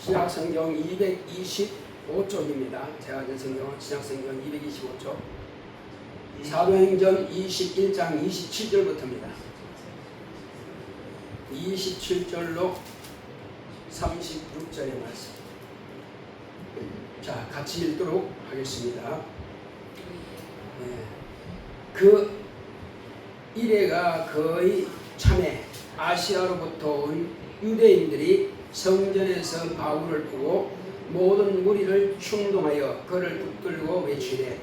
신약성경 225쪽입니다. 제가 든 성경은 신약성경 225쪽 사도행전 21장 27절부터입니다. 27절로 36절의 말씀. 자, 같이 읽도록 하겠습니다. 그 이래가 거의 참에 아시아로부터 온 유대인들이 성전에서 바울을 보고 모든 무리를 충동하여 그를 붙들고 외치되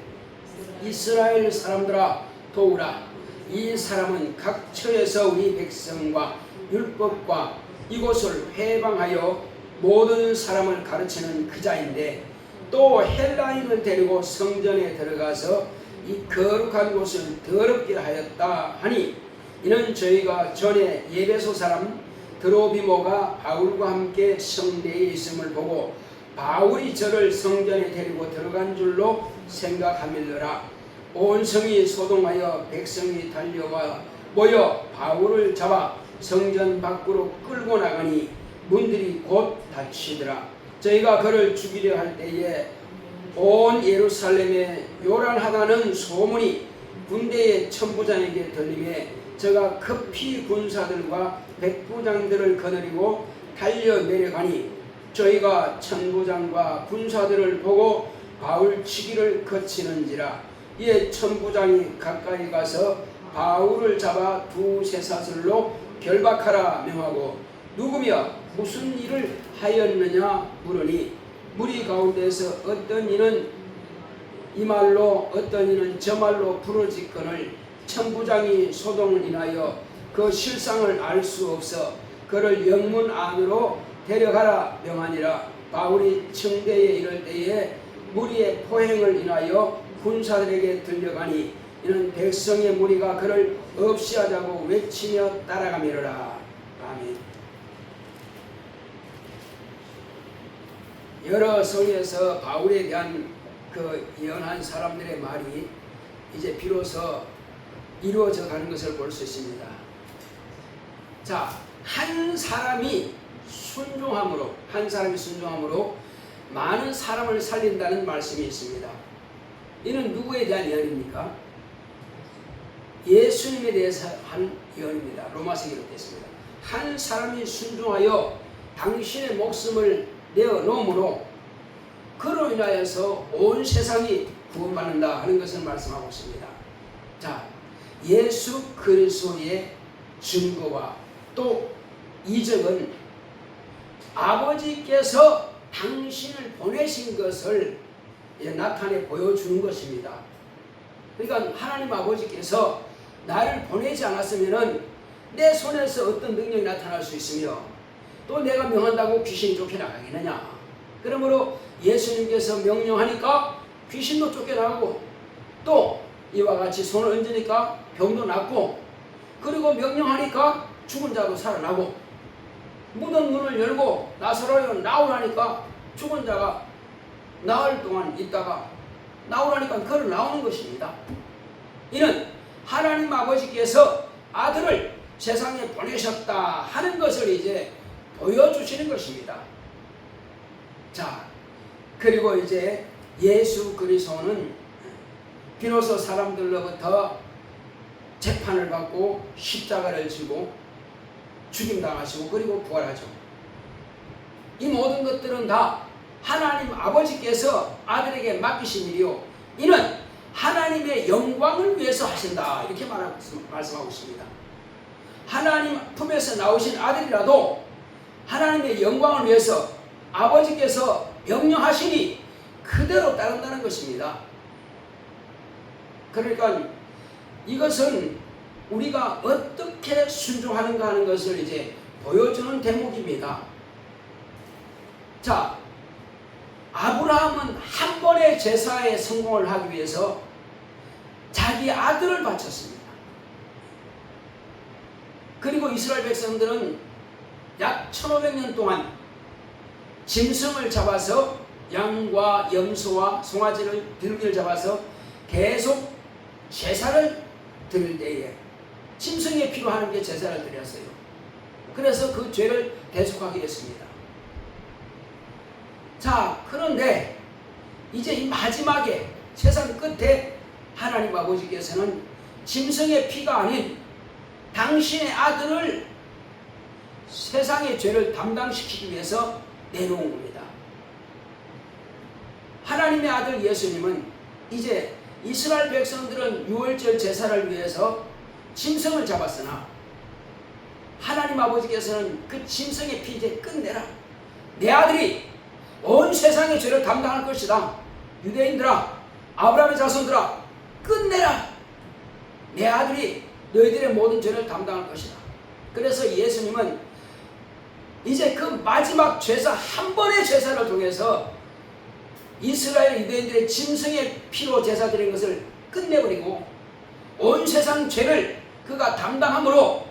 이스라엘 사람들아 도우라. 이 사람은 각 처에서 우리 백성과 율법과 이곳을 회방하여 모든 사람을 가르치는 그자인데 또 헬라인을 데리고 성전에 들어가서 이 거룩한 곳을 더럽게 하였다 하니 이는 저희가 전에 에베소 사람 드로비모가 바울과 함께 성내에 있음을 보고 바울이 저를 성전에 데리고 들어간 줄로 생각하밀러라. 온 성이 소동하여 백성이 달려와 모여 바울을 잡아 성전 밖으로 끌고 나가니 문들이 곧 닫히더라. 저희가 그를 죽이려 할 때에 온 예루살렘에 요란하다는 소문이 군대의 천부장에게 들리매 저가 급히 군사들과 백부장들을 거느리고 달려 내려가니 저희가 천부장과 군사들을 보고 바울 치기를 거치는지라. 이에 천부장이 가까이 가서 바울을 잡아 두세 사슬로 결박하라 명하고 누구며 무슨 일을 하였느냐 물으니 무리 가운데서 어떤 이는 이 말로 어떤 이는 저 말로 부르짖거늘 천부장이 소동을 인하여 그 실상을 알 수 없어 그를 영문 안으로 데려가라 명하니라. 바울이 청대에 이를 때에 무리의 포행을 인하여 군사들에게 들려가니 이는 백성의 무리가 그를 없이하자고 외치며 따라가미르라. 아멘. 여러 성에서 바울에 대한 그 예언한 사람들의 말이 이제 비로소 이루어져 가는 것을 볼 수 있습니다. 자, 한 사람이 순종함으로 많은 사람을 살린다는 말씀이 있습니다. 이는 누구에 대한 예언입니까? 예수님에 대해서 한 예언입니다. 로마서 기록되어 있습니다. 한 사람이 순종하여 당신의 목숨을 내어 놓음으로 그로 인하여서 온 세상이 구원받는다 하는 것을 말씀하고 있습니다. 자, 예수 그리스도의 증거와 또 이적은 아버지께서 당신을 보내신 것을 나타내 보여주는 것입니다. 그러니까 하나님 아버지께서 나를 보내지 않았으면 내 손에서 어떤 능력이 나타날 수 있으며 또 내가 명한다고 귀신이 쫓겨나가겠느냐. 그러므로 예수님께서 명령하니까 귀신도 쫓겨나가고 또 이와 같이 손을 얹으니까 병도 낫고 그리고 명령하니까 죽은 자도 살아나고 무덤 문을 열고 나사로가 나오라니까 죽은 자가 나흘 동안 있다가 나오라니까 걸어 나오는 것입니다. 이는 하나님 아버지께서 아들을 세상에 보내셨다 하는 것을 이제 보여주시는 것입니다. 자, 그리고 이제 예수 그리스도는 비로소 사람들로부터 재판을 받고 십자가를 지고 죽임당하시고 그리고 부활하죠. 이 모든 것들은 다 하나님 아버지께서 아들에게 맡기신 일이요 이는 하나님의 영광을 위해서 하신다 이렇게 말씀하고 있습니다. 하나님 품에서 나오신 아들이라도 하나님의 영광을 위해서 아버지께서 명령하시니 그대로 따른다는 것입니다. 그러니까 이것은 우리가 어떻게 순종하는가 하는 것을 이제 보여주는 대목입니다. 자, 아브라함은 한 번의 제사에 성공을 하기 위해서 자기 아들을 바쳤습니다. 그리고 이스라엘 백성들은 약 1500년 동안 짐승을 잡아서 양과 염소와 송아지를 비둘기를 잡아서 계속 제사를 드릴 때에 짐승의 피로 하나님께 제사를 드렸어요. 그래서 그 죄를 대속하게 됐습니다. 자, 그런데 이제 이 마지막에 세상 끝에 하나님 아버지께서는 짐승의 피가 아닌 당신의 아들을 세상의 죄를 담당시키기 위해서 내놓은 겁니다. 하나님의 아들 예수님은 이제 이스라엘 백성들은 유월절 제사를 위해서 짐승을 잡았으나 하나님 아버지께서는 그 짐승의 피 이제 끝내라. 내 아들이 온 세상의 죄를 담당할 것이다. 유대인들아, 아브라함의 자손들아, 끝내라. 내 아들이 너희들의 모든 죄를 담당할 것이다. 그래서 예수님은 이제 그 마지막 제사, 한 번의 제사를 통해서 이스라엘 유대인들의 짐승의 피로 제사 드린 것을 끝내버리고 온 세상 죄를 그가 담당함으로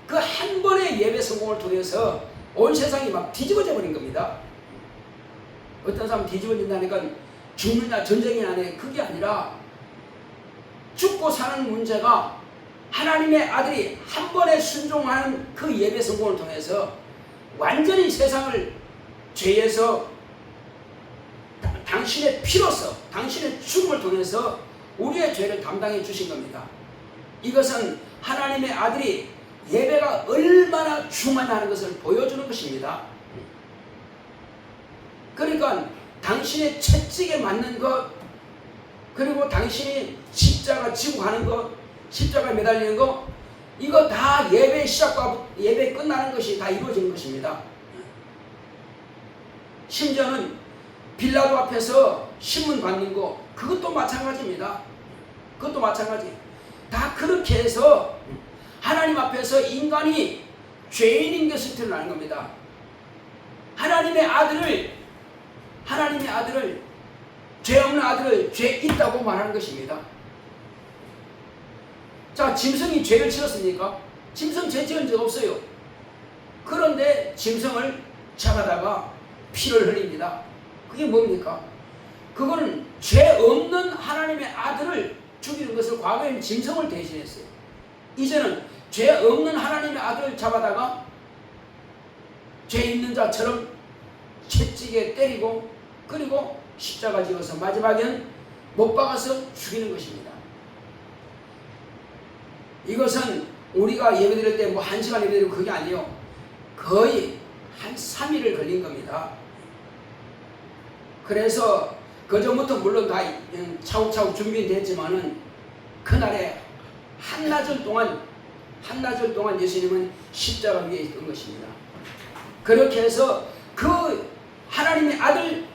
그 한 번의 예배 성공을 통해서 온 세상이 막 뒤집어져 버린 겁니다. 어떤 사람 뒤집어진다니까 죽느냐 전쟁이 나네, 그게 아니라 죽고 사는 문제가 하나님의 아들이 한 번에 순종하는 그 예배 성공을 통해서 완전히 세상을 죄에서 당신의 피로서, 당신의 죽음을 통해서 우리의 죄를 담당해 주신 겁니다. 이것은 하나님의 아들이 예배가 얼마나 중요하다는 것을 보여주는 것입니다. 그러니까 당신의 채찍에 맞는 것, 그리고 당신이 십자가 지고 가는 것, 십자가에 매달리는 것, 이거 다 예배 시작과 예배 끝나는 것이 다 이루어지는 것입니다. 심지어는 빌라도 앞에서 신문 받는 거, 그것도 마찬가지입니다. 그것도 마찬가지. 다 그렇게 해서 하나님 앞에서 인간이 죄인인 것을 드러나는 겁니다. 하나님의 아들을, 죄 없는 아들을 죄 있다고 말하는 것입니다. 자, 짐승이 죄를 지었습니까? 짐승 죄 지은 적 없어요. 그런데 짐승을 잡아다가 피를 흘립니다. 그게 뭡니까? 그거는 죄 없는 하나님의 아들을 죽이는 것을 과거에는 짐승을 대신했어요. 이제는 죄 없는 하나님의 아들을 잡아다가 죄 있는 자처럼 채찍에 때리고 그리고 십자가 지어서 마지막에는 못 박아서 죽이는 것입니다. 이것은 우리가 예배드릴 때 뭐 1시간 예배드리고 그게 아니에요. 거의 한 3일을 걸린 겁니다. 그래서 그전부터 물론 다 차곡차곡 준비됐지만은 그날에 한나절 동안 예수님은 십자가 위에 있던 것입니다. 그렇게 해서 그 하나님의 아들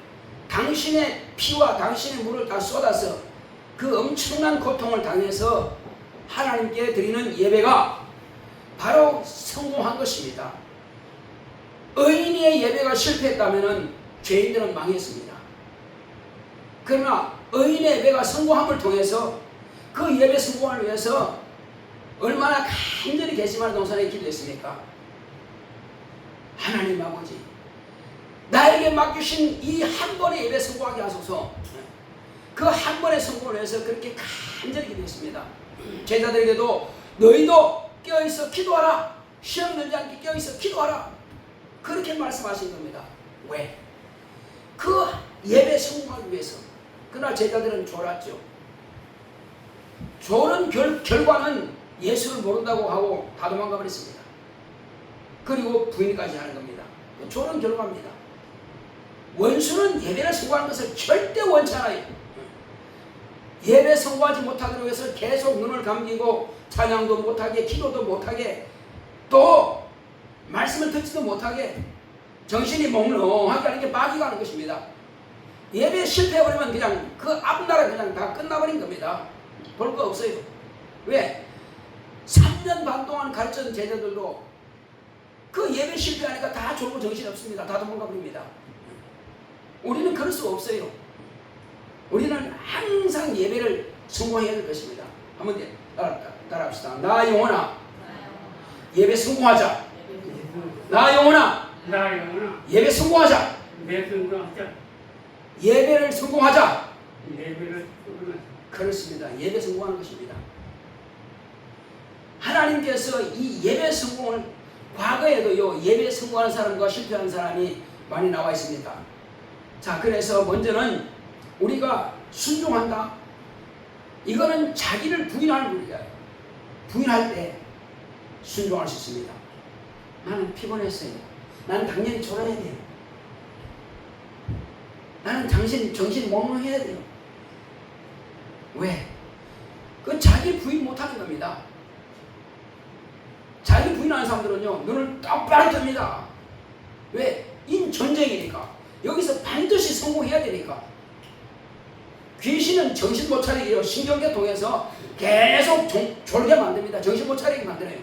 당신의 피와 당신의 물을 다 쏟아서 그 엄청난 고통을 당해서 하나님께 드리는 예배가 바로 성공한 것입니다. 의인의 예배가 실패했다면 죄인들은 망했습니다. 그러나 의인의 예배가 성공함을 통해서 그 예배 성공을 위해서 얼마나 간절히 겟세마네 동산에 기도했습니까? 하나님 아버지, 나에게 맡기신 이 한 번의 예배 성공하게 하소서. 그 한 번의 성공을 위해서 그렇게 간절히 기도했습니다. 제자들에게도 너희도 깨어있어 기도하라. 시험 들지 않게 깨어있어 기도하라. 그렇게 말씀하신 겁니다. 왜? 그 예배 성공하기 위해서. 그러나 제자들은 졸았죠. 졸은 결과는 예수를 모른다고 하고 다 도망가 버렸습니다. 그리고 부인까지 하는 겁니다. 졸은 결과입니다. 원수는 예배를 성공하는 것을 절대 원치 않아요. 예배 성공하지 못하기 위해서 계속 눈을 감기고 찬양도 못하게, 기도도 못하게, 또 말씀을 듣지도 못하게 정신이 몽롱하게 하는 게 마귀가 하는 것입니다. 예배 실패해버리면 그냥 그 앞나라 그냥 다 끝나버린 겁니다. 볼 거 없어요. 왜? 3년 반 동안 가르쳤던 제자들도 그 예배 실패하니까 다 졸고 정신이 없습니다. 다 도망가 버립니다. 우리는 그럴 수 없어요. 우리는 항상 예배를 성공해야 될 것입니다. 한번 따라합시다. 나 영혼아, 예배 성공하자. 나 영혼아, 예배 성공하자. 예배를 성공하자. 그렇습니다. 예배 성공하는 것입니다. 하나님께서 이 예배 성공을, 과거에도요 예배 성공하는 사람과 실패하는 사람이 많이 나와 있습니다. 자, 그래서 먼저는 우리가 순종한다. 이거는 자기를 부인하는 우리가 부인할 때 순종할 수 있습니다. 나는 피곤했어요. 나는 당연히 졸아야 돼요. 나는 정신 몽롱해야 돼요. 왜? 그건 자기 부인 못하는 겁니다. 자기 부인하는 사람들은요, 눈을 깜빡 뜹니다. 왜? 이 전쟁이니까. 여기서 반드시 성공해야 되니까. 귀신은 정신 못 차리게요. 신경계 통해서 계속 졸게 만듭니다. 정신 못 차리게 만드네요.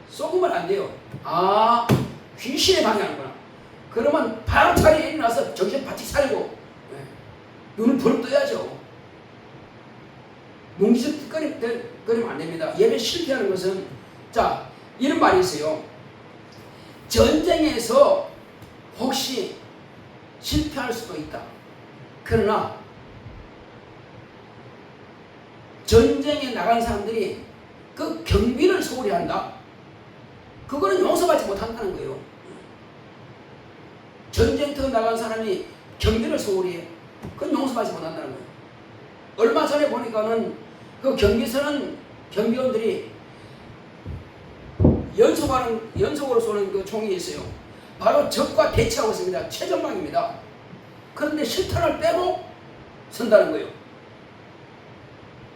쏘으면 안 돼요. 아, 귀신의 방해하는구나. 그러면 바로 자리에 일어나서 정신 바짝 차리고 눈을 부릅 떠야죠. 뭉기적거리면 안 됩니다. 예배 실패하는 것은, 자, 이런 말이 있어요. 전쟁에서 혹시 실패할 수도 있다. 그러나 전쟁에 나간 사람들이 그 경비를 소홀히 한다. 그거는 용서받지 못한다는 거예요. 전쟁터 나간 사람이 경비를 소홀히 해. 그건 용서받지 못한다는 거예요. 얼마 전에 보니까는 그 경비서는 경비원들이 연속으로 쏘는 그 총이 있어요. 바로 적과 대치하고 있습니다. 최전방입니다. 그런데 실탄을 빼고 선다는 거예요.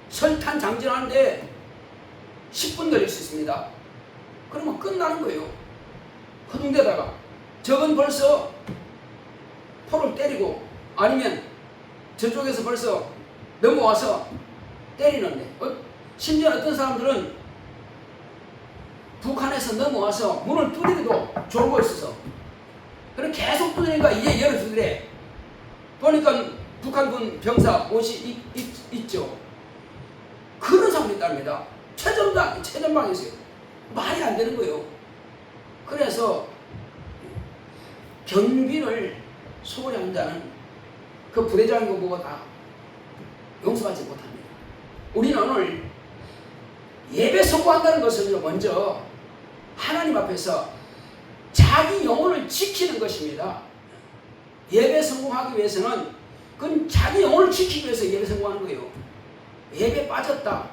설탄 장전하는데 10분 걸릴 수 있습니다. 그러면 끝나는 거예요. 허둥대다가 적은 벌써 포를 때리고, 아니면 저쪽에서 벌써 넘어와서 때리는데, 심지어 어떤 사람들은 북한에서 넘어와서 문을 두드려도 졸고 있어서, 그래 계속 두드리니까 이제 열어주더래. 보니까 북한군 병사 옷이 있죠. 그런 사람이 있답니다. 최전방에 있어요. 말이 안 되는 거예요. 그래서 경비를 소홀히 한다는 그 부대장이고 뭐가 다 용서받지 못합니다. 우리는 오늘 예배 성공한다는 것은요, 먼저 하나님 앞에서 자기 영혼을 지키는 것입니다. 예배 성공하기 위해서는 그건 자기 영혼을 지키기 위해서 예배 성공하는 거예요. 예배 빠졌다.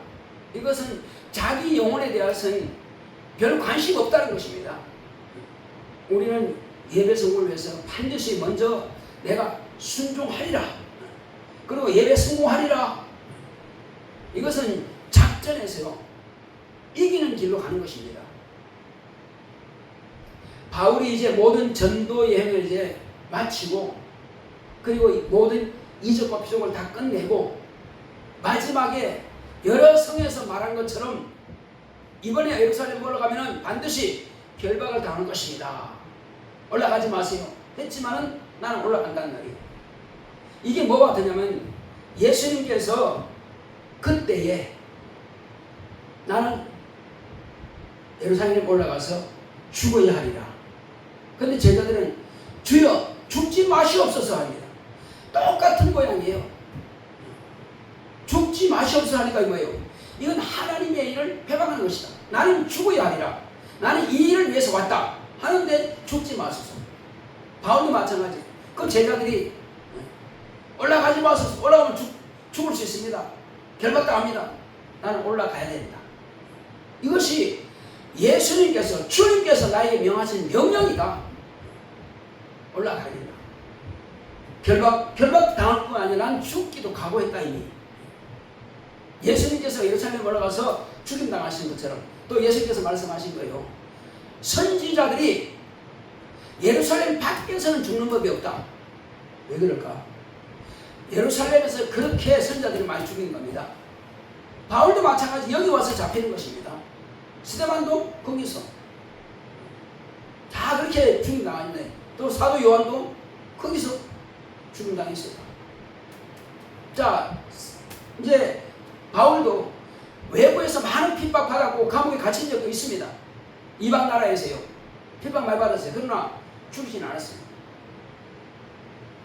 이것은 자기 영혼에 대해서는 별 관심 없다는 것입니다. 우리는 예배 성공을 위해서 반드시 먼저 내가 순종하리라. 그리고 예배 성공하리라. 이것은 작전에서요, 이기는 길로 가는 것입니다. 바울이 이제 모든 전도 여행을 이제 마치고, 그리고 모든 이적과 표적을 다 끝내고, 마지막에 여러 성에서 말한 것처럼 이번에 예루살렘 올라가면 반드시 결박을 당할 것입니다. 올라가지 마세요 했지만은 나는 올라간다는 말이에요. 이게 뭐가 되냐면, 예수님께서 그때에 나는 예루살렘 올라가서 죽어야 하리라. 그런데 제자들은 주여 죽지 마시옵소서 합니다. 똑같은 모양이에요. 죽지 마시옵소서 하니까 뭐예요? 이건 하나님의 일을 배반하는 것이다. 나는 죽어야 하리라. 나는 이 일을 위해서 왔다 하는데 죽지 마소서. 바울도 마찬가지. 그 제자들이 올라가지 마소서. 올라가면 죽을 수 있습니다. 결박당합니다. 나는 올라가야 된다. 이것이 예수님께서, 주님께서 나에게 명하신 명령이다. 올라가야 된다. 결박 당할 뿐 아니라 난 죽기도 각오했다 이미. 예수님께서 예루살렘 올라가서 죽임 당하신 것처럼 또 예수님께서 말씀하신 거예요. 선지자들이 예루살렘 밖에서는 죽는 법이 없다. 왜 그럴까? 예루살렘에서 그렇게 선지자들이 많이 죽인 겁니다. 바울도 마찬가지 여기 와서 잡히는 것입니다. 스데반도 거기서 다 그렇게 죽임 당했네. 또 사도 요한도 거기서 죽임 당했어요. 자, 이제 바울도 외부에서 많은 핍박받았고 감옥에 갇힌 적도 있습니다. 이방 나라에서요. 핍박 많이 받았어요. 그러나 죽이진 않았어요.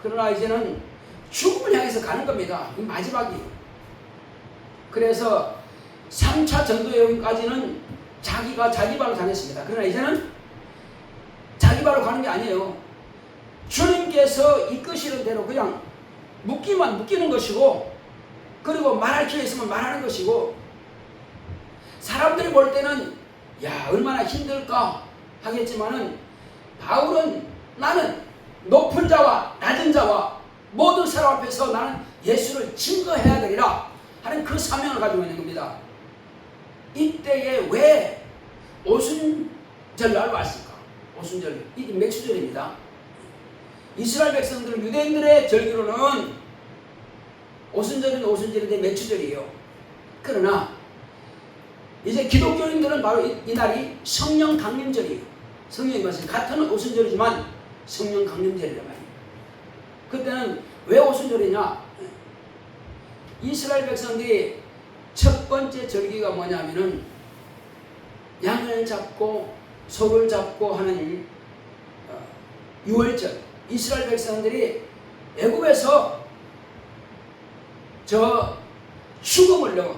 그러나 이제는 죽음을 향해서 가는 겁니다. 이 마지막이에요. 그래서 3차 전도여행까지는 자기가 자기 발로 다녔습니다. 그러나 이제는 자기 발로 가는 게 아니에요. 주님께 주께서 이끄시는 대로 그냥 묶이는 것이고, 그리고 말할 기회 있으면 말하는 것이고, 사람들이 볼 때는 야 얼마나 힘들까 하겠지만은 바울은 나는 높은 자와 낮은 자와 모든 사람 앞에서 나는 예수를 증거해야 되리라 하는 그 사명을 가지고 있는 겁니다. 이때에 왜 오순절날 왔을까? 오순절, 이게 맥수절입니다. 이스라엘 백성들은 유대인들의 절기로는 오순절은 오순절인데 맥주절이에요. 그러나 이제 기독교인들은 바로 이 날이 성령 강림절이에요. 성령이 말씀 같은 오순절이지만 성령 강림절이란 말이에요. 그때는 왜 오순절이냐? 이스라엘 백성들이 첫 번째 절기가 뭐냐면은 양을 잡고 소를 잡고 하는 유월절. 이스라엘 백성들이 애굽에서 저 죽음을 넘어,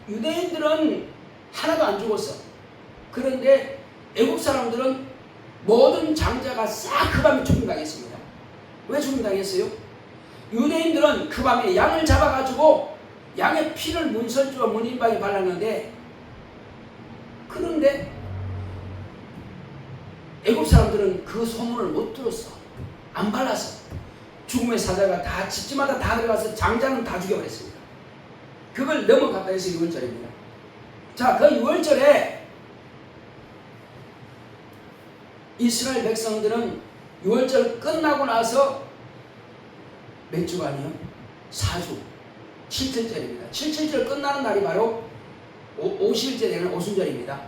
유대인들은 하나도 안 죽었어. 그런데 애국 사람들은 모든 장자가 싹 그 밤에 죽임당했습니다. 왜 죽임당했어요? 유대인들은 그 밤에 양을 잡아가지고 양의 피를 문설주와 문인방에 발랐는데, 그런데 애국 사람들은 그 소문을 못 들었어. 안 발랐어. 죽음의 사자가 다 집집마다 다 들어가서 장자는 다 죽여버렸습니다. 그걸 넘어갔다 해서 유월절입니다. 자, 그 유월절에 이스라엘 백성들은 유월절 끝나고 나서 몇 주간이요? 4주, 7절입니다. 7절 끝나는 날이 바로 50일째 되는 오순절입니다.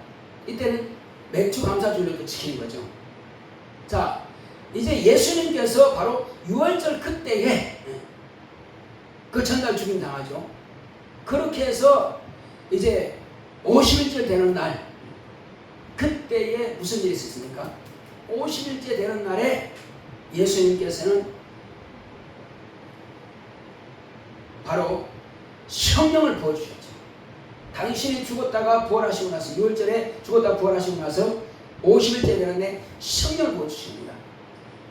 이때는 맥주 감사주일을 지키는 거죠. 자, 이제 예수님께서 바로 유월절 그때에 그 전날 죽임 당하죠. 그렇게 해서 이제 50일째 되는 날, 그때에 무슨 일이 있었습니까? 50일째 되는 날에 예수님께서는 바로 성령을 부어주셨죠. 당신이 죽었다가 부활하시고 나서, 6월절에 죽었다가 부활하시고 나서 50일째 되는데 성령을 부어주십니다.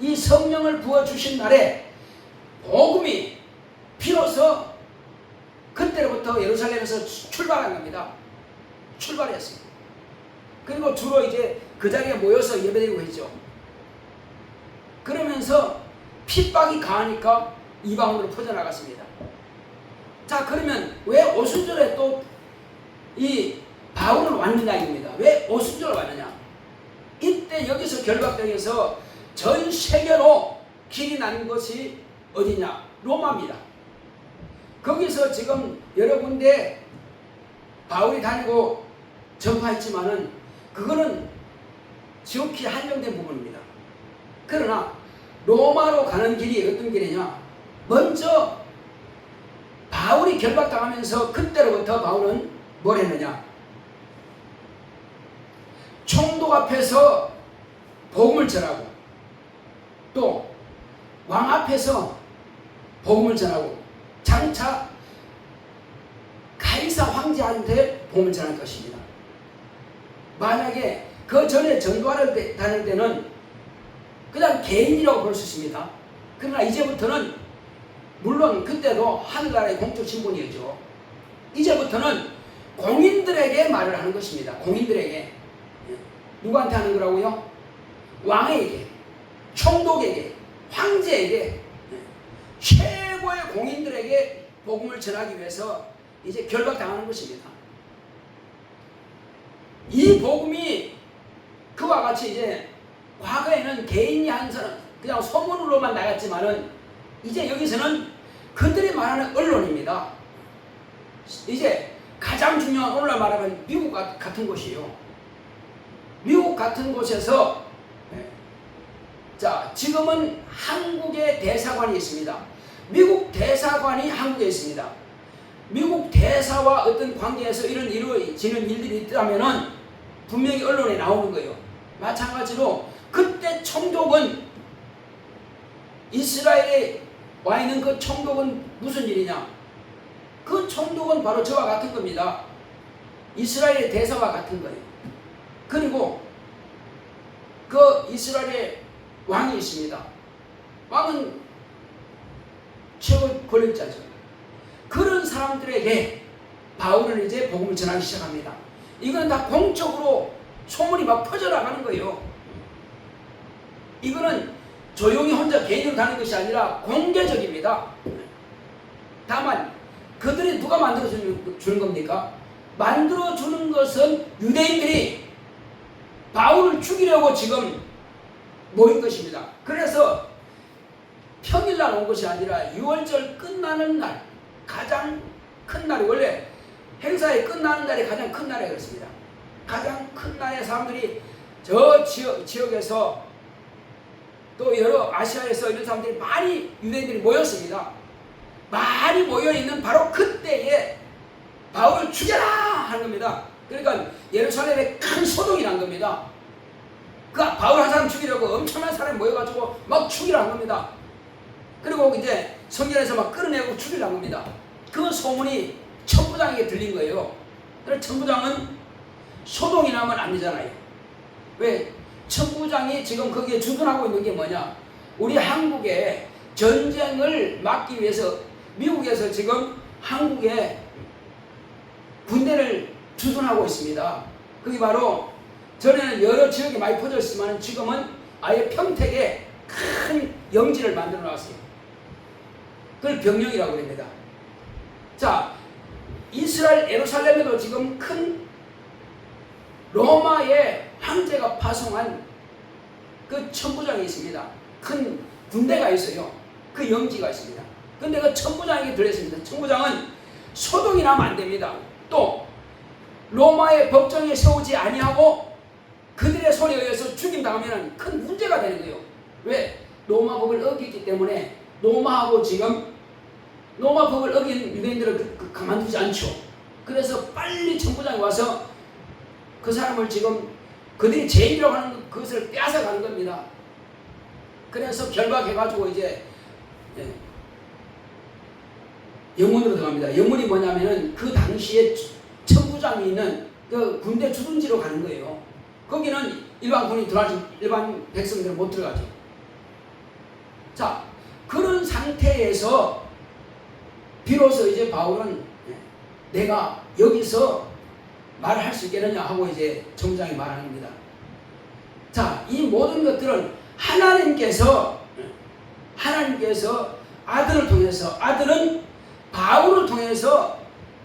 이 성령을 부어주신 날에 복음이 비로소 그때로부터 예루살렘에서 출발한 겁니다. 출발했어요. 그리고 주로 이제 그 자리에 모여서 예배드리고 했죠. 그러면서 핍박이 가하니까 이방으로 퍼져나갔습니다. 자, 그러면 왜 오순절에 또 이 바울은 왔느냐 입니다. 왜 오순절을 왔느냐? 이때 여기서 결박당해서 전 세계로 길이 나는 것이 어디냐? 로마입니다. 거기서 지금 여러 군데 바울이 다니고 전파했지만은 그거는 지극히 한정된 부분입니다. 그러나 로마로 가는 길이 어떤 길이냐? 먼저 바울이 결박당하면서 그때로부터 바울은 뭘 했느냐? 총독 앞에서 복음을 전하고, 또 왕 앞에서 복음을 전하고, 장차 가이사 황제한테 복음을 전할 것입니다. 만약에 그 전에 전도하러 다닐 때는 그냥 개인이라고 볼 수 있습니다. 그러나 이제부터는, 물론 그때도 하늘나라의 공적 신분이었죠. 이제부터는 공인들에게 말을 하는 것입니다. 공인들에게. 누구한테 하는 거라고요? 왕에게, 총독에게, 황제에게, 최고의 공인들에게 복음을 전하기 위해서 이제 결박당하는 것입니다. 이 복음이 그와 같이 이제 과거에는 개인이 한 사람, 그냥 소문으로만 나갔지만은 이제 여기서는 그들이 말하는 언론입니다. 이제 가장 중요한, 오늘날 말하면 미국 같은 곳이에요. 미국 같은 곳에서, 자, 지금은 한국의 대사관이 있습니다. 미국 대사관이 한국에 있습니다. 미국 대사와 어떤 관계에서 이런 이루어지는 일들이 있다면은 분명히 언론에 나오는 거예요. 마찬가지로 그때 총독은, 이스라엘에 와 있는 그 총독은 무슨 일이냐? 그 총독은 바로 저와 같은 겁니다. 이스라엘의 대사와 같은 거예요. 그리고 그 이스라엘의 왕이 있습니다. 왕은 최고 권력자죠. 그런 사람들에게 바울은 이제 복음을 전하기 시작합니다. 이건 다 공적으로 소문이 막 퍼져나가는 거예요. 이거는 조용히 혼자 개인으로 가는 것이 아니라 공개적입니다. 다만 그들이 누가 만들어주는 겁니까? 만들어주는 것은 유대인들이 바울을 죽이려고 지금 모인 것입니다. 그래서 평일날 온 것이 아니라 6월절 끝나는 날, 가장 큰 날이, 원래 행사의 끝나는 날이 가장 큰 날에 그렇습니다. 가장 큰 날에 사람들이 저 지역에서 또 여러 아시아에서 이런 사람들이 많이, 유대인들이 모였습니다. 많이 모여있는 바로 그때에 바울을 죽여라 하는 겁니다. 그러니까 예루살렘에 큰 소동이 난 겁니다. 그 바울 한 사람 죽이려고 엄청난 사람이 모여가지고 막 죽이라 한 겁니다. 그리고 이제 성전에서 막 끌어내고 죽이라 한 겁니다. 그 소문이 천부장에게 들린 거예요. 그래서 천부장은 소동이 나면 안 되잖아요. 왜? 천부장이 지금 거기에 주둔하고 있는 게 뭐냐? 우리 한국에 전쟁을 막기 위해서 미국에서 지금 한국에 군대를 주둔하고 있습니다. 그게 바로 전에는 여러 지역에 많이 퍼져 있지만 지금은 아예 평택에 큰 영지를 만들어 놨어요. 그걸 병영이라고 합니다. 자, 이스라엘 예루살렘에도 지금 큰 로마의 황제가 파송한 그 천부장이 있습니다. 큰 군대가 있어요. 그 영지가 있습니다. 근데 그 천부장에게 들렸습니다. 천부장은 소동이 나면 안 됩니다. 또 로마의 법정에 세우지 아니하고 그들의 손에 의해서 죽임당하면 큰 문제가 되는 거예요. 왜? 로마 법을 어기기 때문에 로마 법을 어긴 유대인들을 가만두지 않죠. 그래서 빨리 천부장이 와서 그 사람을 지금 그들이 죄인이라고 하는 그것을 빼앗아가는 겁니다. 그래서 결박해가지고 이제 영문으로 들어갑니다. 영문이 뭐냐면은 그 당시에 천부장이 있는 그 군대 주둔지로 가는 거예요. 거기는 일반 군인이 들어가지, 일반 백성들은 못 들어가죠. 자, 그런 상태에서 비로소 이제 바울은 내가 여기서 말할 수 있겠느냐 하고 이제 천부장이 말하는 겁니다. 자, 이 모든 것들은 하나님께서 아들을 통해서, 아들은 바울을 통해서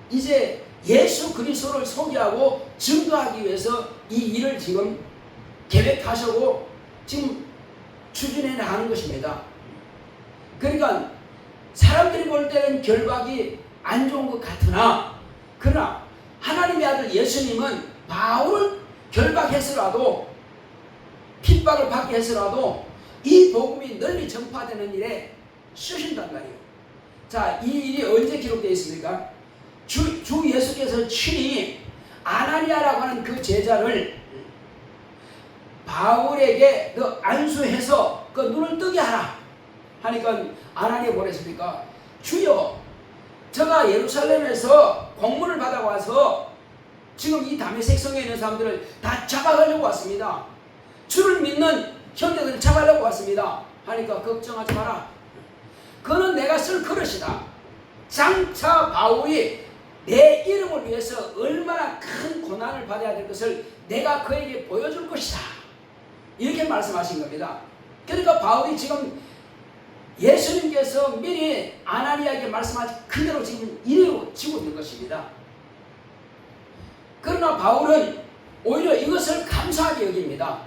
이제 예수 그리스도를 소개하고 증거하기 위해서 이 일을 지금 계획하시고 지금 추진해 나가는 것입니다. 그러니까 사람들이 볼 때는 결박이 안 좋은 것 같으나, 그러나 하나님의 아들 예수님은 바울을 결박해서라도, 핍박을 받게 해서라도 이 복음이 널리 전파되는 일에 쓰신단 말이에요. 자, 이 일이 언제 기록되어 있습니까? 주 예수께서 친히 아나니아라고 하는 그 제자를 바울에게 너 안수해서 그 눈을 뜨게 하라 하니까 아나니아 뭐랬습니까? 주여, 저가 예루살렘에서 공문을 받아와서 지금 이 다메섹 성에 있는 사람들을 다 잡아가려고 왔습니다. 주를 믿는 형제들을 잡아가려고 왔습니다 하니까 걱정하지 마라. 그는 내가 쓸 그릇이다. 장차 바울이 내 이름을 위해서 얼마나 큰 고난을 받아야 될 것을 내가 그에게 보여줄 것이다. 이렇게 말씀하신 겁니다. 그러니까 바울이 지금 예수님께서 미리 아나니아에게 말씀하신 그대로 지금 이루어지고 있는 것입니다. 그러나 바울은 오히려 이것을 감사하게 여깁니다.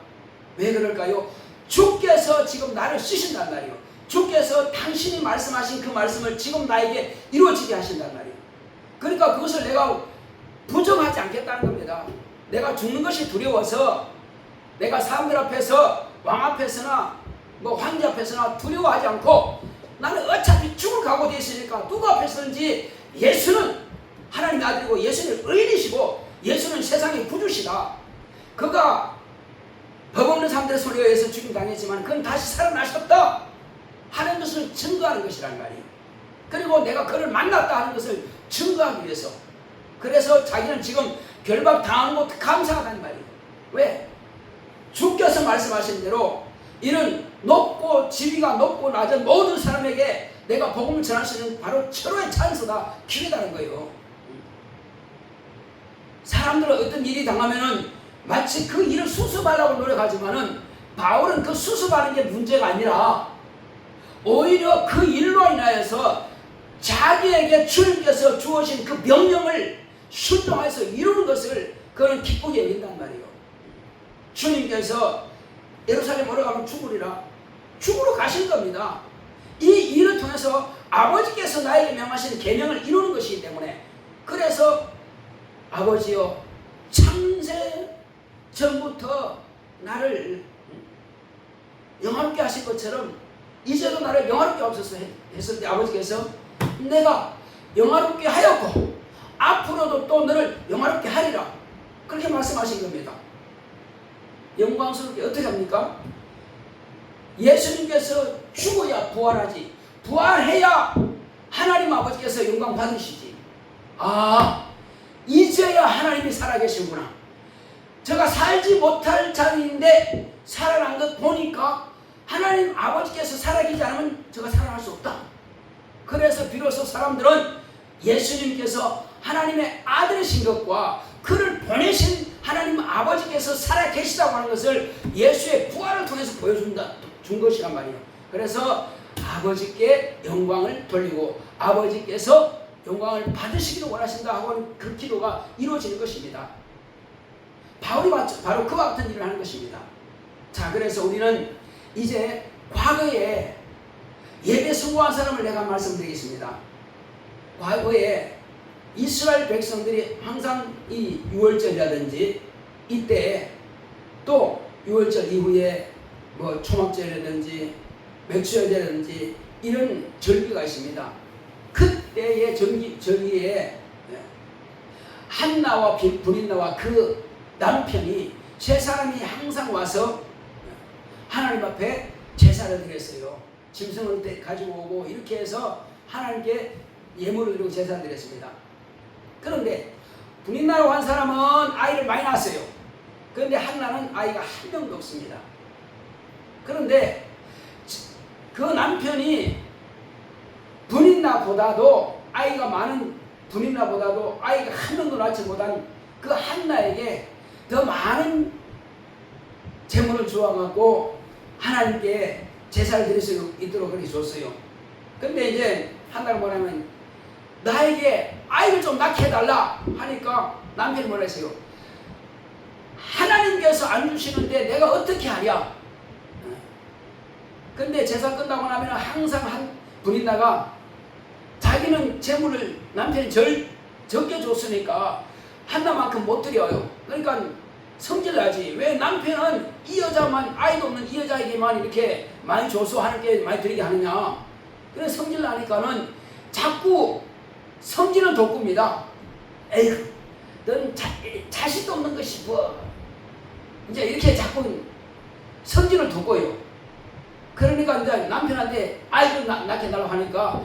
왜 그럴까요? 주께서 지금 나를 쓰신단 말이에요. 주께서 당신이 말씀하신 그 말씀을 지금 나에게 이루어지게 하신단 말이에요. 그러니까 그것을 내가 부정하지 않겠다는 겁니다. 내가 죽는 것이 두려워서 내가 사람들 앞에서, 왕 앞에서나 뭐 황제 앞에서나 두려워하지 않고 나는 어차피 죽을 각오되어 있으니까 누구 앞에서든지 예수는 하나님의 아들이고 예수는 의인이시고 예수는 세상의 구주시다. 그가 법 없는 사람들의 소리에 의해서 죽임당했지만 그는 다시 살아나셨다 하는 것을 증거하는 것이란 말이에요. 그리고 내가 그를 만났다 하는 것을 증거하기 위해서. 그래서 자기는 지금 결박 당하는 것도 감사하다는 말이에요. 왜? 주께서 말씀하신 대로 이런 높고 지위가 높고 낮은 모든 사람에게 내가 복음을 전할 수 있는 바로 철호의 찬스다, 기회다는 거예요. 사람들은 어떤 일이 당하면은 마치 그 일을 수습하려고 노력하지만은 바울은 그 수습하는 게 문제가 아니라 오히려 그 일로 인하여서 자기에게 주님께서 주어진 그 명령을 순종해서 이루는 것을 그는 기쁘게 여긴단 말이에요. 주님께서 예루살렘 올라가면 죽으리라. 죽으러 가실 겁니다. 이 일을 통해서 아버지께서 나에게 명하신 계명을 이루는 것이기 때문에, 그래서 아버지여 창세 전부터 나를 영화롭게 하신 것처럼 이제도 나를 영화롭게 하옵소서 했을 때 아버지께서 내가 영화롭게 하였고 앞으로도 또 너를 영화롭게 하리라, 그렇게 말씀하신 겁니다. 영광스럽게 어떻게 합니까? 예수님께서 죽어야 부활하지, 부활해야 하나님 아버지께서 영광 받으시지. 아, 이제야 하나님이 살아계시구나. 제가 살지 못할 자리인데 살아난 것 보니까 하나님 아버지께서 살아계시지 않으면 제가 살아날 수 없다. 그래서 비로소 사람들은 예수님께서 하나님의 아들이신 것과 그를 보내신 하나님 아버지께서 살아계시다고 하는 것을 예수의 부활을 통해서 준 것이란 말이에요. 그래서 아버지께 영광을 돌리고 아버지께서 영광을 받으시기를 원하신다 하고 하는 그 기도가 이루어지는 것입니다. 바울이 바로 그와 같은 일을 하는 것입니다. 자, 그래서 우리는 이제 과거에 예배 성공한 사람을 내가 말씀드리겠습니다. 과거에 이스라엘 백성들이 항상 이 6월절이라든지 이때 또 6월절 이후에 뭐 초막절이라든지 맥주절이라든지 이런 절기가 있습니다. 그때의 절기에 한나와 브린나와 그 남편이 세 사람이 항상 와서 하나님 앞에 제사를 드렸어요. 짐승을 가지고 오고 이렇게 해서 하나님께 예물을 드리고 제사를 드렸습니다. 그런데 브린나라고 한 사람은 아이를 많이 낳았어요. 그런데 한나는 아이가 한 명도 없습니다. 그런데 그 남편이 브린나보다도 아이가 많은 브린나보다도 아이가 한 명도 낳지 못한 그 한나에게 더 많은 재물을 주어갖고 하나님께 제사를 드릴 수 있도록 그렇게 줬어요. 근데 이제 한나가 뭐냐면 나에게 아이를 좀 낳게 해달라 하니까 남편이 뭐라 했어요? 하나님께서 안 주시는데 내가 어떻게 하랴? 근데 제사 끝나고 나면 항상 한 브린나가 자기는 재물을 남편이 적게 줬으니까 한나만큼 못 드려요. 그러니까 성질나지. 왜 남편은 이 여자만, 아이도 없는 이 여자에게만 이렇게 많이 줘서 하나님께 많이 드리게 하느냐. 그래서 성질나니까는 자꾸 성질은 돋굽니다. 에휴, 넌 자식도 없는 것이 뭐. 이제 이렇게 자꾸 성질을 돋고요. 그러니까 이제 남편한테 아이를 낳게 해달라고 하니까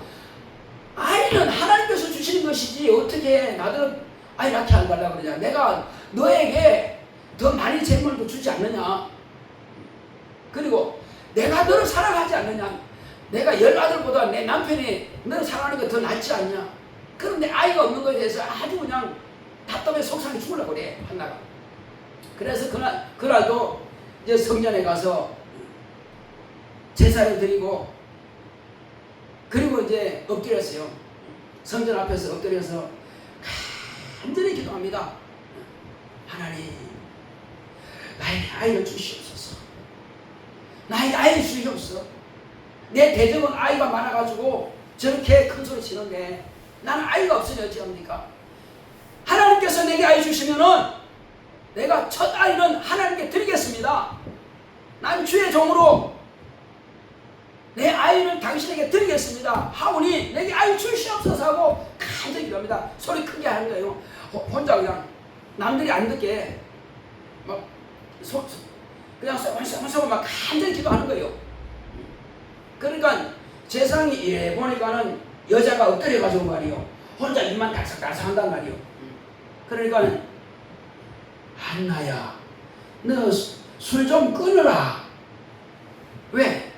아이는 하나님께서 주시는 것이지 어떻게 나들은 아이 낳게 해달라고 그러냐. 내가 너에게 더 많이 재물도 주지 않느냐. 그리고 내가 너를 사랑하지 않느냐. 내가 10아들보다 내 남편이 너를 사랑하는 게 더 낫지 않냐. 그런데 아이가 없는 것에 대해서 아주 그냥 답답해 속상해 죽으려고 그래, 한나가. 그래서 그날도 이제 성전에 가서 제사를 드리고 그리고 이제 엎드렸어요. 성전 앞에서 엎드려서 간절히 기도합니다. 하나님, 나에게 아이를 주시옵소서. 나에게 아이를 주시옵소서. 내 대적은 아이가 많아가지고 저렇게 큰 소리 치는데 나는 아이가 없으니 어찌합니까? 하나님께서 내게 아이 주시면은 내가 첫 아이는 하나님께 드리겠습니다. 난 주의 종으로 내 아이를 당신에게 드리겠습니다 하오니 내게 아이 주시옵소서 하고 간절히 기도합니다. 소리 크게 하는 거예요. 혼자 그냥 남들이 안 듣게 막 그냥 쏘면서 막 간절히 기도하는 거예요. 그러니까 세상이 이래 보니까는 여자가 엎드려가지고 말이요, 혼자 입만 달싹달싹 한단 말이요. 그러니까 한나야, 너 술 좀 끊어라. 왜?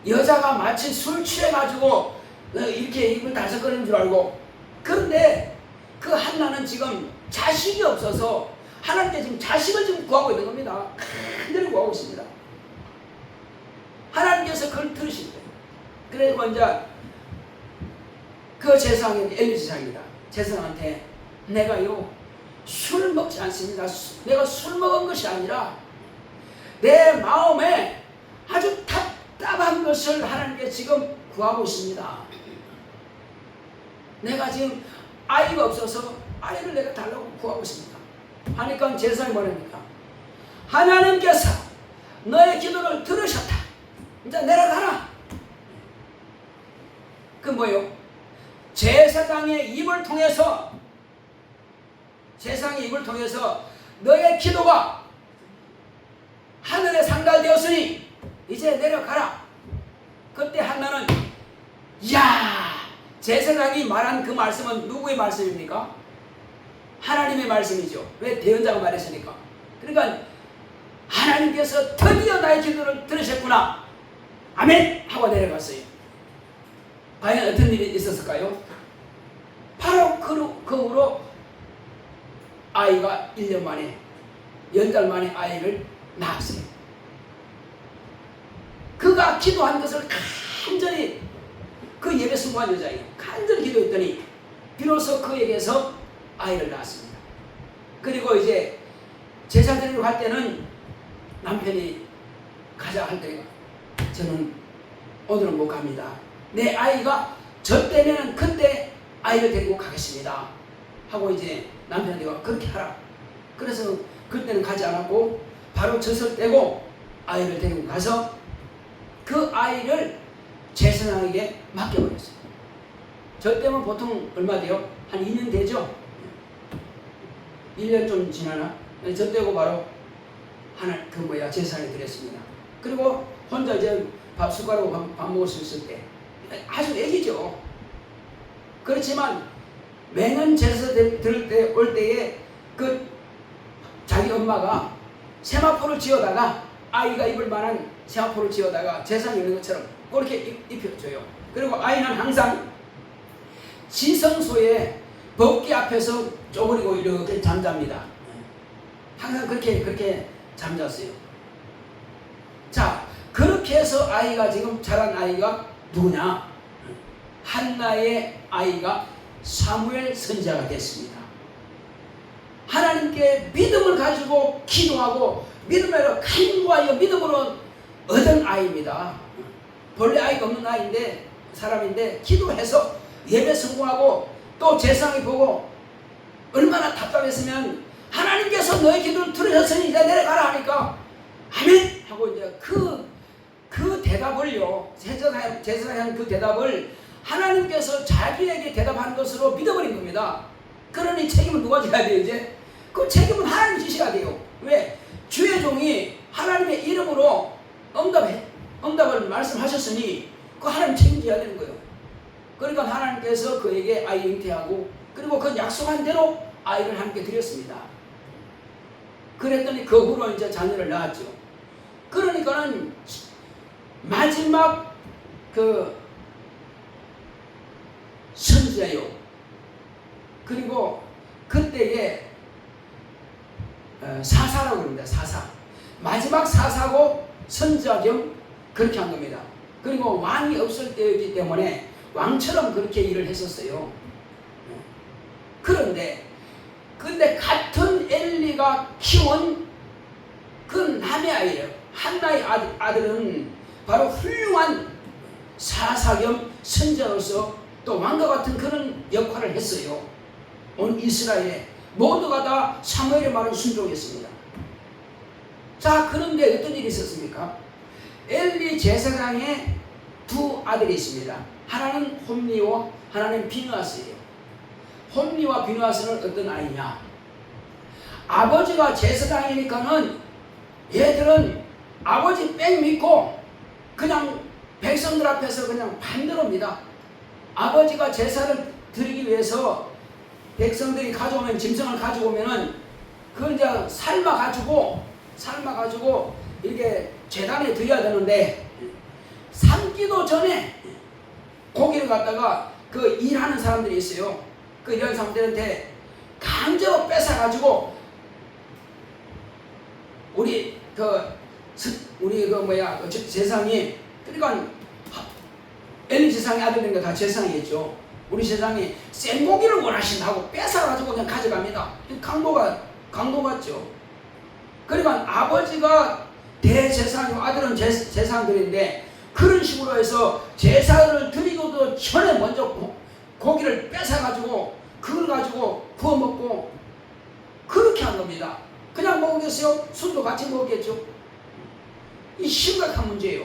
여자가 마치 술 취해가지고 이렇게 입을 다섯거리는 줄 알고. 그런데 그 한나는 지금 자식이 없어서 하나님께 지금 자식을 지금 구하고 있는 겁니다. 간절히 구하고 있습니다. 하나님께서 그걸 들으신 거예요. 그래서 이제 그 제사장이 엘리 제사장입니다. 제사장한테 내가요 술 먹지 않습니다. 내가 술 먹은 것이 아니라 내 마음에 아주 답답한 것을 하나님께 지금 구하고 있습니다. 내가 지금 아이가 없어서 아이를 내가 달라고 구하고 있습니다. 하니까 제사장이 뭐랍니까? 하나님께서 너의 기도를 들으셨다. 이제 내려가라. 그 뭐요? 제사장의 입을 통해서 너의 기도가 하늘에 상달되었으니 이제 내려가라. 그때 한나는 야, 제사장이 말한 그 말씀은 누구의 말씀입니까? 하나님의 말씀이죠. 왜? 대언자가 말했으니까. 그러니까 하나님께서 드디어 나의 기도를 들으셨구나. 아멘! 하고 내려갔어요. 과연 어떤 일이 있었을까요? 바로 그 후로 아이가 1년 만에 10달 만에 아이를 낳았어요. 그가 기도한 것을 간절히 그 예배 순간 여자예요. 간절히 기도했더니 비로소 그에게서 아이를 낳았습니다. 그리고 이제 제사 드리러 갈 때는 남편이 가자 할 때가 저는 오늘은 못 갑니다. 내 아이가 저 때면은 그때 아이를 데리고 가겠습니다. 하고 이제 남편이 그렇게 하라. 그래서 그때는 가지 않았고 바로 젖을 떼고 아이를 데리고 가서 그 아이를 제사장에게 맡겨버렸어요. 저 때면 보통 얼마 돼요? 한 2년 되죠? 1년 좀 지나나? 저 때고 바로 제사장에 드렸습니다. 그리고 혼자 이제 숟가락으로 밥 먹을 수 있을 때 아주 애기죠. 그렇지만 매년 제사 들을 때 올 때에 그 자기 엄마가 세마포를 지어다가 아이가 입을 만한 세마포를 지어다가 제사장 입는 것처럼 그렇게 입혀줘요. 그리고 아이는 항상 지성소의 법기 앞에서 쪼그리고 이렇게 잠잡니다. 항상 그렇게 잠잤어요. 자, 그렇게 해서 아이가 지금 자란 아이가 누구냐? 한나의 아이가 사무엘 선지자가 됐습니다. 하나님께 믿음을 가지고 기도하고 믿음으로 간구하여 믿음으로 얻은 아이입니다. 본래 아이가 없는 아이인데 사람인데 기도해서 예배 성공하고 또 제사장이 보고 얼마나 답답했으면 하나님께서 너의 기도를 들으셨으니 이제 내려가라 하니까 아멘 하고 이제 그 대답을요 제사장이 한 그 대답을 하나님께서 자기에게 대답하는 것으로 믿어버린 겁니다. 그러니 책임은 누가 져야 돼요? 이제 그 책임은 하나님 지셔야 돼요. 왜? 주의 종이 하나님의 이름으로 응답을 말씀하셨으니 그 하나님 책임져야 되는 거예요. 그러니까 하나님께서 그에게 아이 잉태하고 그리고 그 약속한 대로 아이를 함께 드렸습니다. 그랬더니 그 후로 이제 자녀를 낳았죠. 그러니까는 마지막 그 선지자요. 그리고 그때에 사사라고 합니다. 사사. 마지막 사사고 선지자 겸 그렇게 한 겁니다. 그리고 왕이 없을 때였기 때문에 왕처럼 그렇게 일을 했었어요. 그런데 같은 엘리가 키운 그 남의 아이예요. 한나의 아들은 바로 훌륭한 사사 겸 선지자로서 또 왕과 같은 그런 역할을 했어요. 온 이스라엘에 모두가 다 사무엘의 말을 순종했습니다. 자, 그런데 어떤 일이 있었습니까? 엘리 제사장의 두 아들이 있습니다. 하나는 홈리와 하나는 비누아스예요. 홈리와 비누아스는 어떤 아이냐? 아버지가 제사장이니까는 얘들은 아버지 뺑 믿고 그냥 백성들 앞에서 그냥 반대로입니다. 아버지가 제사를 드리기 위해서 백성들이 가져오면 짐승을 가지고 오면은 그걸 이제 삶아가지고 이렇게 제단에 드려야 되는데 삶기도 전에 고기를 갖다가 그 일하는 사람들이 있어요. 그 일하는 사람들한테 강제로 뺏어가지고 우리 재상이, 그러니까 엘리 재상의 아들들인가 다 재상이겠죠. 우리 재상이 생고기를 원하신다고 뺏어가지고 그냥 가져갑니다. 강도 같죠. 그러니까 아버지가 대재상이고 아들은 재상들인데, 그런 식으로 해서 제사를 드리고도 전에 먼저 고기를 뺏어가지고 그걸 가지고 구워 먹고 그렇게 한 겁니다. 그냥 먹겠어요? 술도 같이 먹겠죠. 이 심각한 문제예요.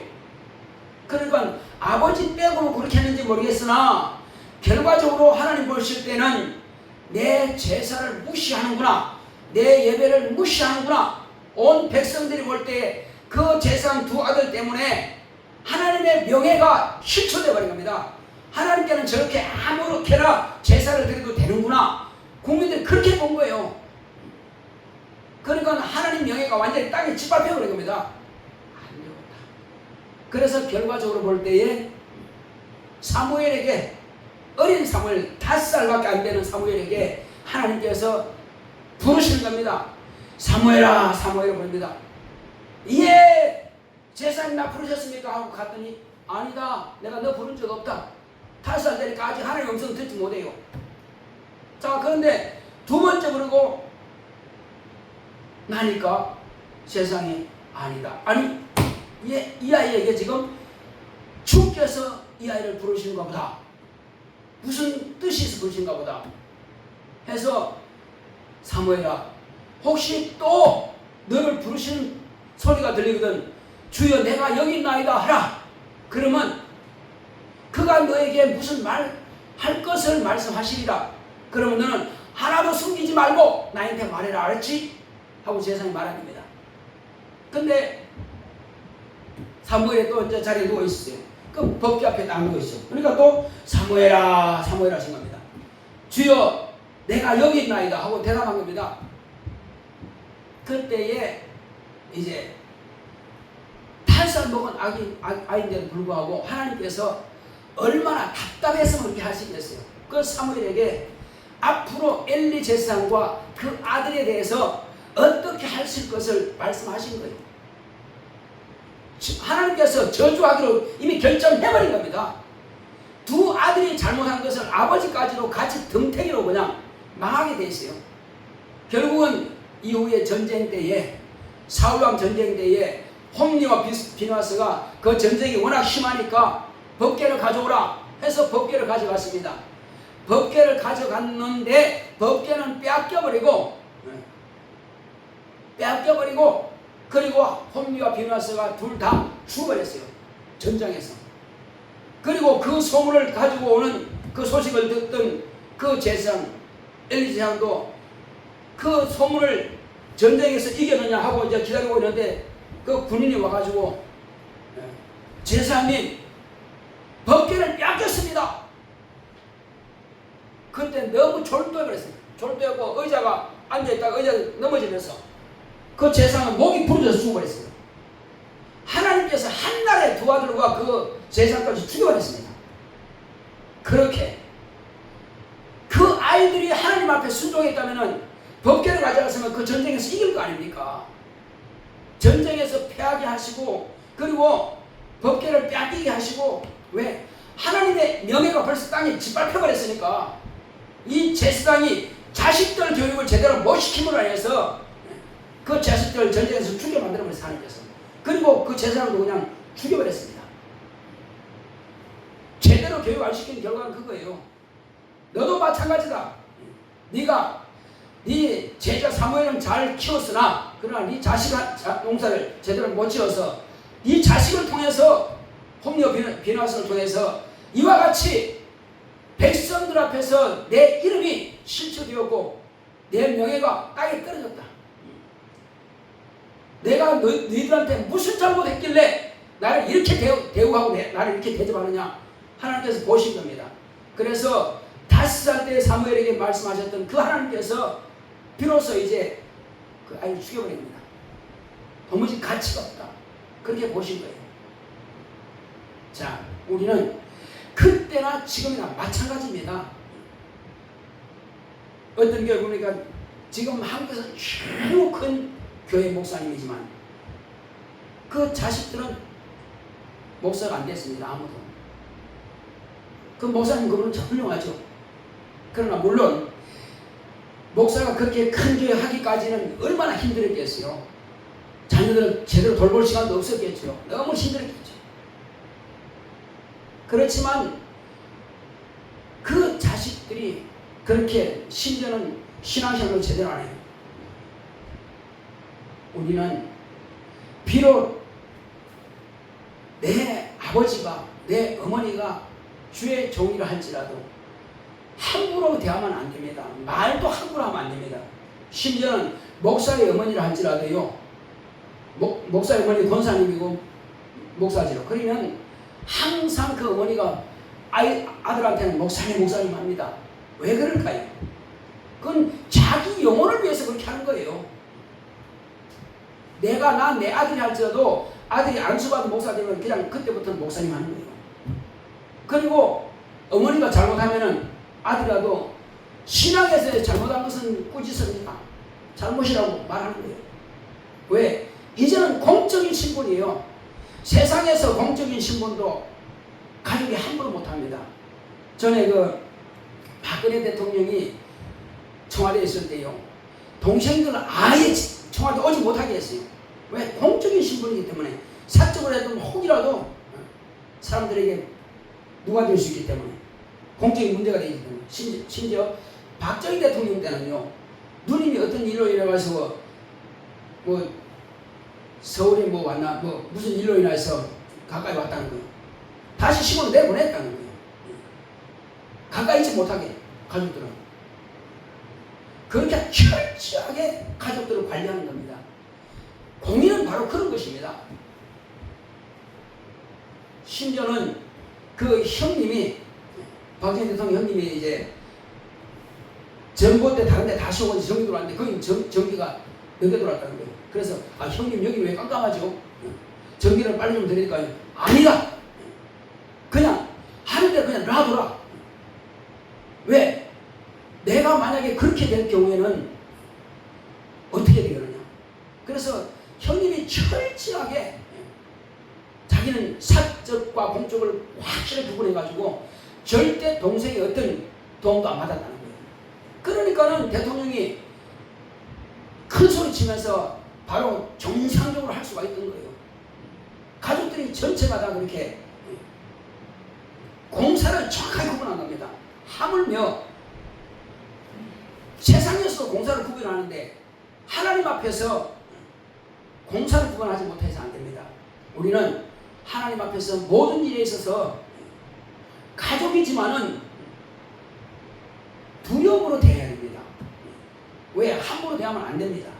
그러니까 아버지 빼고는 그렇게 했는지 모르겠으나 결과적으로 하나님 보실 때는 내 제사를 무시하는구나, 내 예배를 무시하는구나. 온 백성들이 볼 때 그 제사장 두 아들 때문에 하나님의 명예가 실추되어 버린 겁니다. 하나님께는 저렇게 아무렇게나 제사를 드려도 되는구나. 국민들이 그렇게 본 거예요. 그러니까 하나님 명예가 완전히 땅에 짓밟혀 버린 겁니다. 안 되겠다. 그래서 결과적으로 볼 때에 사무엘에게, 어린 사무엘, 5살밖에 안 되는 사무엘에게 하나님께서 부르시는 겁니다. 사무엘아, 사무엘을 부릅니다. 예, 제사님 나 부르셨습니까? 하고 갔더니 아니다, 내가 너 부른 적 없다. 5살 되니까 아직 하나님의 음성 듣지 못해요. 자, 그런데 두 번째 부르고 나니까 세상이 아니다. 아니, 이 아이에게 지금 주께서 이 아이를 부르시는가 보다. 무슨 뜻이 있어 부르신가 보다 해서, 사무엘아, 혹시 또 너를 부르시는 소리가 들리거든 주여 내가 여기 있나이다 하라. 그러면 그가 너에게 무슨 말 할 것을 말씀하시리라. 그러면 너는 하나도 숨기지 말고 나한테 말해라. 알았지? 하고 제사장이 말합니다. 근데 사무엘이 또 이제 자리에 누워 있어요. 그 법궤 앞에 딱 누워 있어요. 그러니까 또 사무엘아, 사무엘아 하신 겁니다. 주여 내가 여기 있나이다 하고 대답한 겁니다. 그때에 이제 5살 먹은 아이인데도 불구하고 하나님께서 얼마나 답답해서 그렇게 하시겠어요. 그 사무엘에게 앞으로 엘리 제사장과 그 아들에 대해서 어떻게 하실 것을 말씀하신 거예요. 하나님께서 저주하기로 이미 결정해버린 겁니다. 두 아들이 잘못한 것을 아버지까지도 같이 덤태기로 그냥 망하게 돼 있어요. 결국은 이후에 전쟁 때에, 사울왕 전쟁 때에 홈리와 비누아스가 그 전쟁이 워낙 심하니까 법궤를 가져오라 해서 법궤를 가져갔습니다. 법궤를 가져갔는데 법궤는 빼앗겨버리고 그리고 홈리와 비누아스가 둘 다 죽어버렸어요. 전장에서. 그리고 그 소문을 가지고 오는, 그 소식을 듣던 그 제사장 엘리 제사장도 그 소문을 전쟁에서 이겨느냐 하고 이제 기다리고 있는데 그 군인이 와가지고 제사장님 법궤를 빼앗겼습니다. 그때 너무 졸도해버렸어요. 졸도하고 의자가 앉아있다가 의자 넘어지면서 그 제사장은 목이 부러져서 죽어버렸어요. 하나님께서 한날에 두 아들과 그 제사장까지 죽여버렸습니다. 그렇게 그 아이들이 하나님 앞에 순종했다면 법궤를 가져갔으면 그 전쟁에서 이길 거 아닙니까? 전쟁에서 패하게 하시고 그리고 법궤를 빼앗기게 하시고, 왜? 하나님의 명예가 벌써 땅에 짓밟혀 버렸으니까 이 제사장이 자식들 교육을 제대로 못 시킴으로 인해서 그 자식들 전쟁에서 죽여 만들어버렸어요. 하나님께서. 그리고 그 제사장도 그냥 죽여버렸습니다. 제대로 교육 안 시킨 결과는 그거예요. 너도 마찬가지다. 네 제자 사무엘은 잘 키웠으나 그러나 네 자식 농사를 제대로 못 지어서 네 자식을 통해서, 홈리와 비누아스를 통해서 이와 같이 백성들 앞에서 내 이름이 실추되었고 내 명예가 땅에 떨어졌다. 내가 너희들한테 무슨 잘못했길래 나를 이렇게 대우하고 나를 이렇게 대접하느냐. 하나님께서 보신 겁니다. 그래서 5살 때 사무엘에게 말씀하셨던 그 하나님께서 비로소 이제 그 아이를 죽여버립니다. 도무지 가치가 없다. 그렇게 보신 거예요. 자, 우리는 그때나 지금이나 마찬가지입니다. 어떤 교회 보니까 지금 한국에서 최고 큰 교회 목사님이지만 그 자식들은 목사가 안 됐습니다. 아무도. 그 목사님 그분은 훌륭하죠. 그러나 물론 목사가 그렇게 큰 교회 하기까지는 얼마나 힘들었겠어요. 자녀들을 제대로 돌볼 시간도 없었겠죠. 너무 힘들었겠죠. 그렇지만 그 자식들이 그렇게 심지어는 신앙생활을 제대로 안 해요. 우리는 비록 내 아버지가 내 어머니가 주의 종이라 할지라도 함부로 대하면 안 됩니다. 말도 함부로 하면 안 됩니다. 심지어는 목사의 어머니라 할지라도요. 목사의 어머니 권사님이고 목사지요. 그러면 항상 그 어머니가 아들한테는 목사님 합니다. 왜 그럴까요? 그건 자기 영혼을 위해서 그렇게 하는 거예요. 내가 내 아들이 할지라도 아들이 안수받은 목사 되면 그냥 그때부터는 목사님 하는 거예요. 그리고 어머니가 잘못하면은 아들이라도 신학에서 잘못한 것은 꾸짖습니다. 잘못이라고 말하는 거예요. 왜? 이제는 공적인 신분이에요. 세상에서 공적인 신분도 가족이 함부로 못합니다. 전에 그 박근혜 대통령이 청와대에 있을 때요. 동생들은 아예 청와대 오지 못하게 했어요. 왜? 공적인 신분이기 때문에 사적으로 해도 혹이라도 사람들에게 누가 될 수 있기 때문에 공적인 문제가 되기 때문에 심지어 박정희 대통령 때는요. 누님이 어떤 일로 인해서 뭐 서울에 뭐 왔나 뭐 무슨 일로 인해서 가까이 왔다는 거예요. 다시 시골로 내보냈다는 거예요. 가까이 있지 못하게 가족들은 그렇게 철저하게 가족들을 관리하는 겁니다. 공의는 바로 그런 것입니다. 심지어는 그 형님이 박정희 대통령 형님이 이제 전보 때 다른 데 다시 오고 전기 들어왔는데 거기 전기가 늦게 들어왔다는 거예요. 그래서 형님 여기 왜 깜깜하죠? 전기를 빨리 좀 드릴까요? 아니다. 그냥 하는데 그냥 놔둬라. 왜? 내가 만약에 그렇게 될 경우에는 어떻게 되겠느냐? 그래서 형님이 철저하게 자기는 사적과 공적을 확실히 구분해가지고 절대 동생의 어떤 도움도 안 받았다는 거예요. 그러니까는 대통령이 큰 소리 치면서 바로 정상적으로 할 수가 있던 거예요. 가족들이 전체가 다 그렇게 공사를 정확하게 구분한 겁니다. 하물며 세상에서 공사를 구분하는데 하나님 앞에서 공사를 구분하지 못해서 안 됩니다. 우리는 하나님 앞에서 모든 일에 있어서 가족이지만은 두려움으로 대해야 됩니다. 왜? 함부로 대하면 안 됩니다.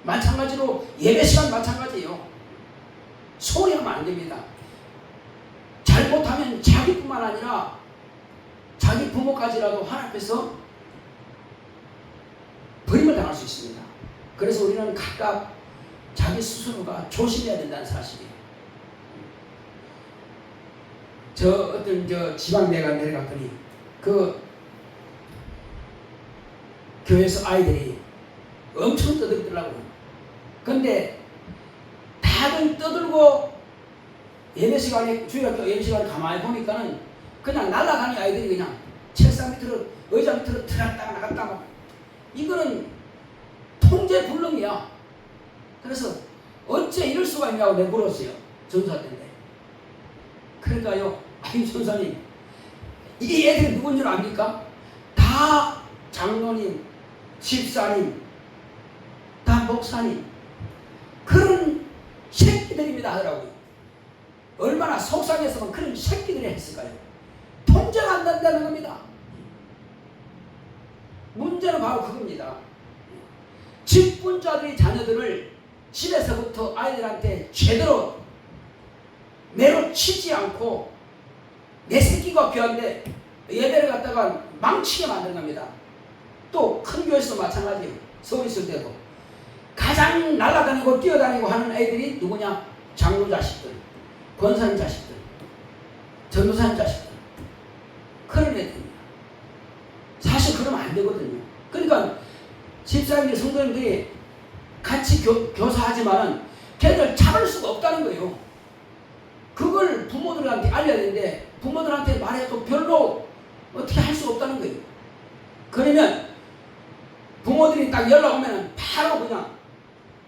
마찬가지로 예배 시간 마찬가지예요. 소홀히 하면 안 됩니다. 잘못하면 자기뿐만 아니라 자기 부모까지라도 하나님 앞에서 버림을 당할 수 있습니다. 그래서 우리는 각각 자기 스스로가 조심해야 된다는 사실이에요. 어떤 지방대가 내려갔더니 그 교회에서 아이들이 엄청 떠들더라고요. 근데 다들 떠들고 예배 시간에 주일학교 예배 시간에 가만히 보니까는 그냥 날아가는 아이들이 그냥 책상 밑으로 의자 밑으로 들었다가 나갔다가 이거는 통제 불능이야. 그래서 어째 이럴 수가 있냐고 내가 물었어요. 전사 때인데. 그러니까요. 아니 전사님 이 애들이 누군 줄 압니까? 다 장로님, 집사님, 다 목사님 그런 새끼들입니다 하더라고요. 얼마나 속상했으면 그런 새끼들이 했을까요? 통제가 안 된다는 겁니다. 문제는 바로 그겁니다. 직분자들이 자녀들을 집에서부터 아이들한테 제대로 매로 치지 않고 내 새끼가 귀한데 예배를 갖다가 망치게 만드는 겁니다. 또 큰 교회에서도 마찬가지예요. 서울 있을 때도 가장 날아다니고 뛰어다니고 하는 애들이 누구냐? 장로 자식들, 권사님 자식들. 전도사님 자식들. 그런 애들입니다. 사실 그러면 안 되거든요. 그러니까 집사님들, 성도님들이 같이 교사하지만은 걔들 참을 수가 없다는 거예요. 그걸 부모들한테 알려야 되는데 부모들한테 말해도 별로 어떻게 할 수가 없다는 거예요. 그러면 부모들이 딱 연락 오면 바로 그냥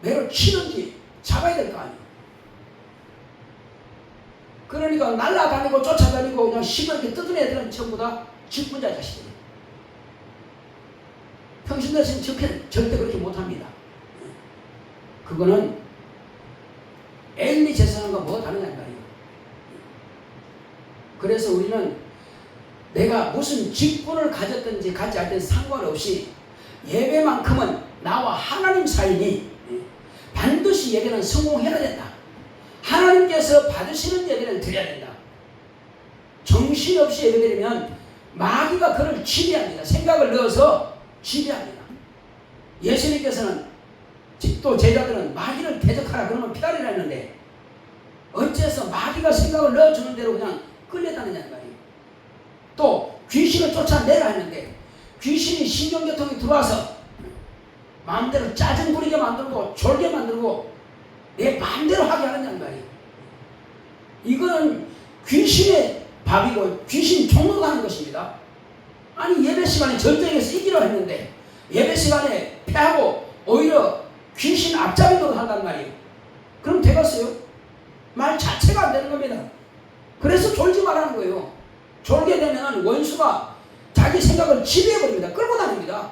매를 치는지 잡아야 될 거 아니에요. 그러니까 날라다니고 쫓아다니고 그냥 시끄럽게 뜯은 애들은 전부 다 직분자 자식이에요. 평신도에서는 절대 그렇게 못합니다. 그거는 엘리 제사장과 뭐 다르냐는 말이에요. 그래서 우리는 내가 무슨 직분을 가졌든지 갖지 않든지 상관없이 예배만큼은 나와 하나님 사이니 반드시 예배는 성공해야 된다. 하나님께서 받으시는 예배를 드려야 된다. 정신없이 예배드리면 마귀가 그를 지배합니다. 생각을 넣어서 지배합니다. 예수님께서는 또 제자들은 마귀를 대적하라 그러면 피하리라 했는데 어째서 마귀가 생각을 넣어주는 대로 그냥 끌려다니냐는 말이에요. 또 귀신을 쫓아내라 했는데 귀신이 신경계통에 들어와서 마음대로 짜증 부리게 만들고 졸게 만들고 내 마음대로 하게 하느냐는 말이에요. 이거는 귀신의 밥이고 귀신 종로가 하는 것입니다. 아니 예배 시간에 전쟁에서 이기려 했는데 예배 시간에 패하고 오히려 귀신 앞잡이도 한단 말이에요. 그럼 되겠어요? 말 자체가 안 되는 겁니다. 그래서 졸지 말라는 거예요. 졸게 되면 원수가 자기 생각을 지배해버립니다. 끌고 다닙니다.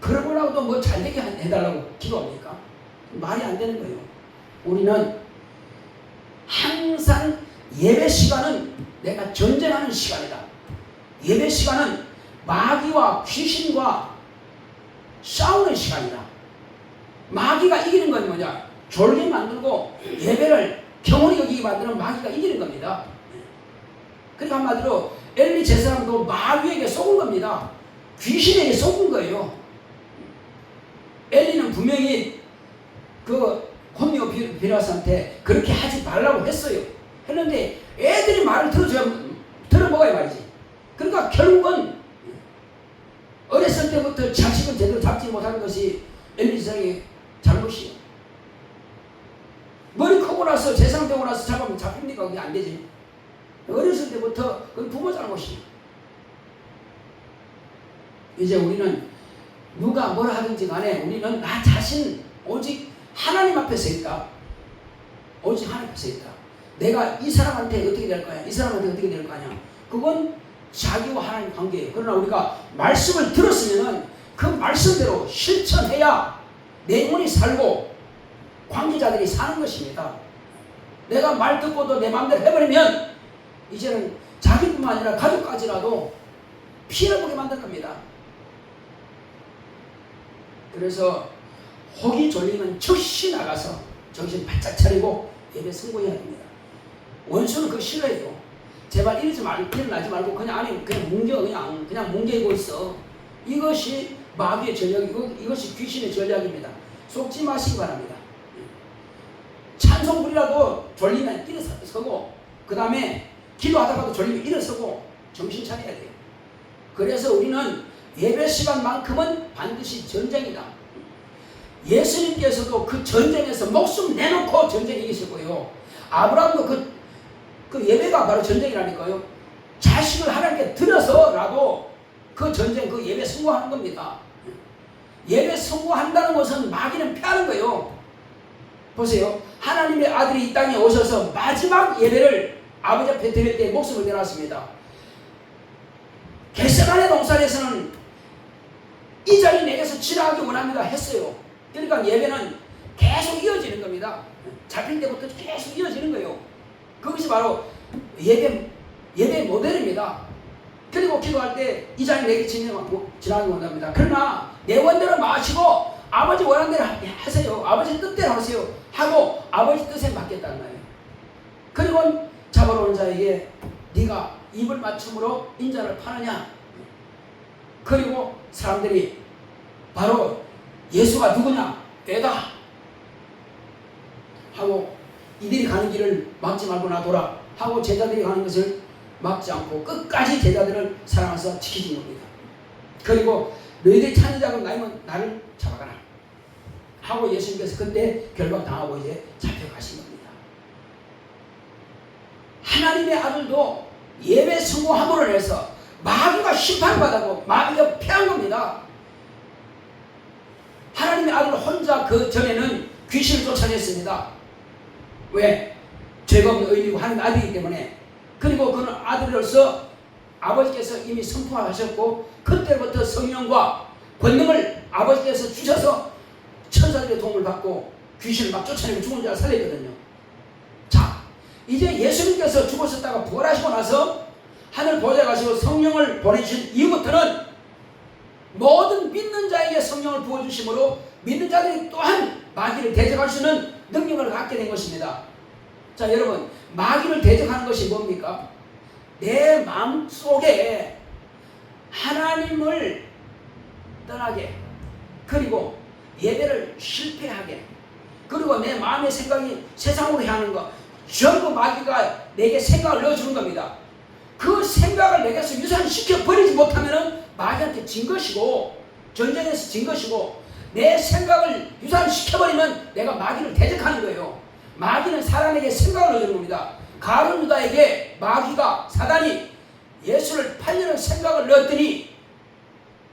그러고라도 뭐 잘되게 해달라고 기도합니까? 말이 안 되는 거예요. 우리는 항상 예배 시간은 내가 전쟁하는 시간이다. 예배 시간은 마귀와 귀신과 싸우는 시간이다. 마귀가 이기는 건 뭐냐? 졸게 만들고 예배를 경홀히 여기게 만드는 마귀가 이기는 겁니다. 그러니까 한마디로 엘리 제사장도 마귀에게 속은 겁니다. 귀신에게 속은 거예요. 엘리는 분명히 그 홈리오 비라스한테 그렇게 하지 말라고 했어요. 했는데 애들이 말을 들어먹어야 말이지. 그러니까 결국은 어렸을 때부터 자식을 제대로 잡지 못하는 것이 엘리 제사장의 잘못이에요. 머리 크고 나서 재상 되고 나서 잡으면 잡힙니까? 그게 안 되지. 어렸을 때부터 그건 부모 잘못이에요. 이제 우리는 누가 뭐라 하든지 간에 우리는 나 자신 오직 하나님 앞에 서 있다. 오직 하나님 앞에 서 있다. 내가 이 사람한테 어떻게 될 거야? 이 사람한테 어떻게 될 거냐? 그건 자기와 하나님 관계예요. 그러나 우리가 말씀을 들었으면 그 말씀대로 실천해야 내 영혼이 살고 관계자들이 사는 것입니다. 내가 말 듣고도 내 마음대로 해버리면 이제는 자기뿐만 아니라 가족까지라도 피해보게 만들 겁니다. 그래서 혹이 졸리면 즉시 나가서 정신 바짝 차리고 예배 승부해야 됩니다. 원수는 그거 싫어해요. 제발 일어나지 말고 그냥 뭉겨 그냥 뭉개고 있어. 이것이 마귀의 전략이고 이것이 귀신의 전략입니다. 속지 마시기 바랍니다. 찬송부리라도 졸리면 일어서고 그 다음에 기도하다가도 졸리면 일어서고 정신 차려야 돼요. 그래서 우리는 예배 시간만큼은 반드시 전쟁이다. 예수님께서도 그 전쟁에서 목숨 내놓고 전쟁 이기셨고요. 아브라함도 그 예배가 바로 전쟁이라니까요. 자식을 하나님께 드려서라도 그 전쟁, 그 예배 승부하는 겁니다. 예배 승부한다는 것은 마귀는 피하는 거예요. 보세요. 하나님의 아들이 이 땅에 오셔서 마지막 예배를 아버지 앞에 드릴 때 목숨을 내놨습니다. 겟세마네 동산에서는 이 자리 내게서 지나가기 원합니다 했어요. 그러니까 예배는 계속 이어지는 겁니다. 잡힐 때부터 계속 이어지는 거예요. 그것이 바로 예배 모델입니다. 그리고 기도할 때 이 자리 내게 지나가기 원합니다. 그러나 내 원대로 마시고 아버지 원하는 대로 하세요. 아버지 뜻대로 하세요. 하고 아버지 뜻에 맡겠다는 거예요. 그리고 잡아러 온 자에게 네가 입을 맞춤으로 인자를 파느냐. 그리고 사람들이 바로 예수가 누구냐? 내다 하고 이들이 가는 길을 막지 말고 놔둬라 하고 제자들이 가는 것을 막지 않고 끝까지 제자들을 사랑해서 지키신 겁니다. 그리고 너희들이 찾는 자가 나이면 나를 잡아가라 하고 예수님께서 그때 결박당하고 이제 잡혀가신 겁니다. 하나님의 아들도 예배 성공함으로 해서 마귀가 심판받았고 마귀가 패한 겁니다. 하나님의 아들 혼자 그 전에는 귀신을 쫓아냈습니다. 왜? 죄가 없는 의인이고 하나님의 아들이기 때문에. 그리고 그는 아들로서 아버지께서 이미 선포하셨고 그때부터 성령과 권능을 아버지께서 주셔서 천사들의 도움을 받고 귀신을 막 쫓아내고 죽은 자를 살렸거든요. 자, 이제 예수님께서 죽으셨다가 부활하시고 나서 하늘 보좌에 가시고 성령을 보내주신 이후부터는 모든 믿는 자에게 성령을 부어주심으로 믿는 자들이 또한 마귀를 대적할 수 있는 능력을 갖게 된 것입니다. 자, 여러분, 마귀를 대적하는 것이 뭡니까? 내 마음속에 하나님을 떠나게, 그리고 예배를 실패하게, 그리고 내 마음의 생각이 세상으로 향하는 것, 전부 마귀가 내게 생각을 넣어주는 겁니다. 그 생각을 내게서 유산시켜 버리지 못하면 마귀한테 진 것이고, 전쟁에서 진 것이고, 내 생각을 유산시켜버리면 내가 마귀를 대적하는 거예요. 마귀는 사람에게 생각을 넣어주는 겁니다. 가룟 유다에게 마귀가, 사단이 예수를 팔려는 생각을 넣었더니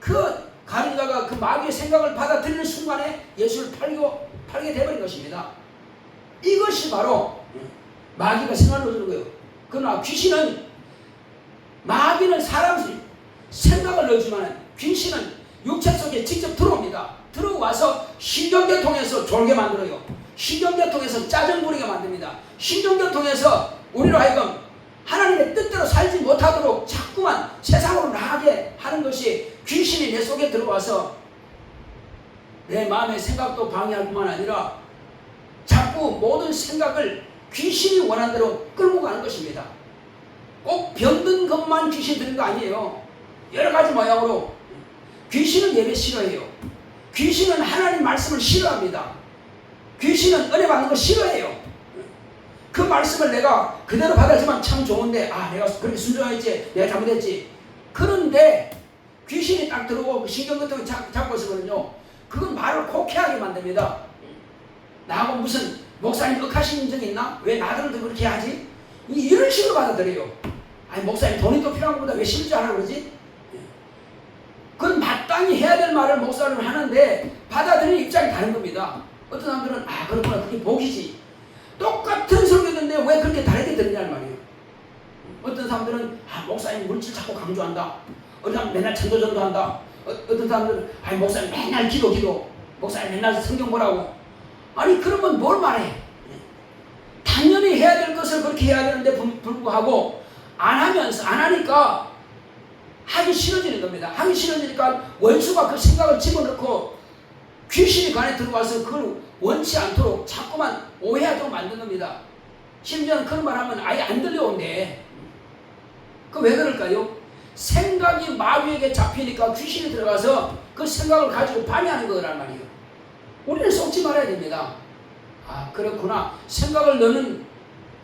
그 가룟 유다가 그 마귀의 생각을 받아들이는 순간에 예수를 팔게 되어버린 것입니다. 이것이 바로 마귀가 생각을 넣어주는 거예요. 그러나 귀신은, 마귀는 사람 생각을 넣어주지만 귀신은 육체 속에 직접 들어옵니다. 들어와서 신경계 통해서 졸게 만들어요. 신경계 통해서 짜증 부리게 만듭니다. 신경계 통해서 우리로 하여금 하나님의 뜻대로 살지 못하도록 자꾸만 세상으로 나가게 하는 것이 귀신이 내 속에 들어와서 내 마음의 생각도 방해할 뿐만 아니라 자꾸 모든 생각을 귀신이 원하는 대로 끌고 가는 것입니다. 꼭 병든 것만 귀신 드는 거 아니에요. 여러 가지 모양으로. 귀신은 예배 싫어해요. 귀신은 하나님 말씀을 싫어합니다. 귀신은 은혜 받는 거 싫어해요. 그 말씀을 내가 그대로 받았지만 참 좋은데, 내가 그렇게 순종했지, 내가 잘못했지. 그런데 귀신이 딱 들어오고 신경계통이 잡고 있으면요, 그건 말을 곡해하게 만듭니다. 나하고 무슨 목사님 억하신 적이 있나? 왜 나들도 그렇게 하지? 이런 식으로 받아들여요. 목사님 돈이 또 필요한 것보다 왜 심지 않아 그러지? 그건 마땅히 해야 될 말을 목사님 하는데 받아들이는 입장이 다른 겁니다. 어떤 사람들은 그렇구나, 그게 복이지. 똑같은 설교인데 왜 그렇게 다르게 들리냐는 말이에요. 어떤 사람들은 목사님 물질 자꾸 강조한다. 어떤 사람은 맨날 전도한다. 어떤 사람들은 목사님 맨날 기도, 목사님 맨날 성경 보라고. 그러면 뭘 말해? 당연히 해야 될 것을 그렇게 해야 되는데 불구하고 안 하니까 하기 싫어지는 겁니다. 하기 싫어지니까 원수가 그 생각을 집어넣고 귀신이 간에 들어와서 그걸 원치 않도록 자꾸만 오해하도록 만든 겁니다. 심지어는 그런 말 하면 아예 안 들려온대. 그 왜 그럴까요? 생각이 마귀에게 잡히니까 귀신이 들어가서 그 생각을 가지고 방해하는 거란 말이에요. 우리는 속지 말아야 됩니다. 그렇구나. 생각을 넣는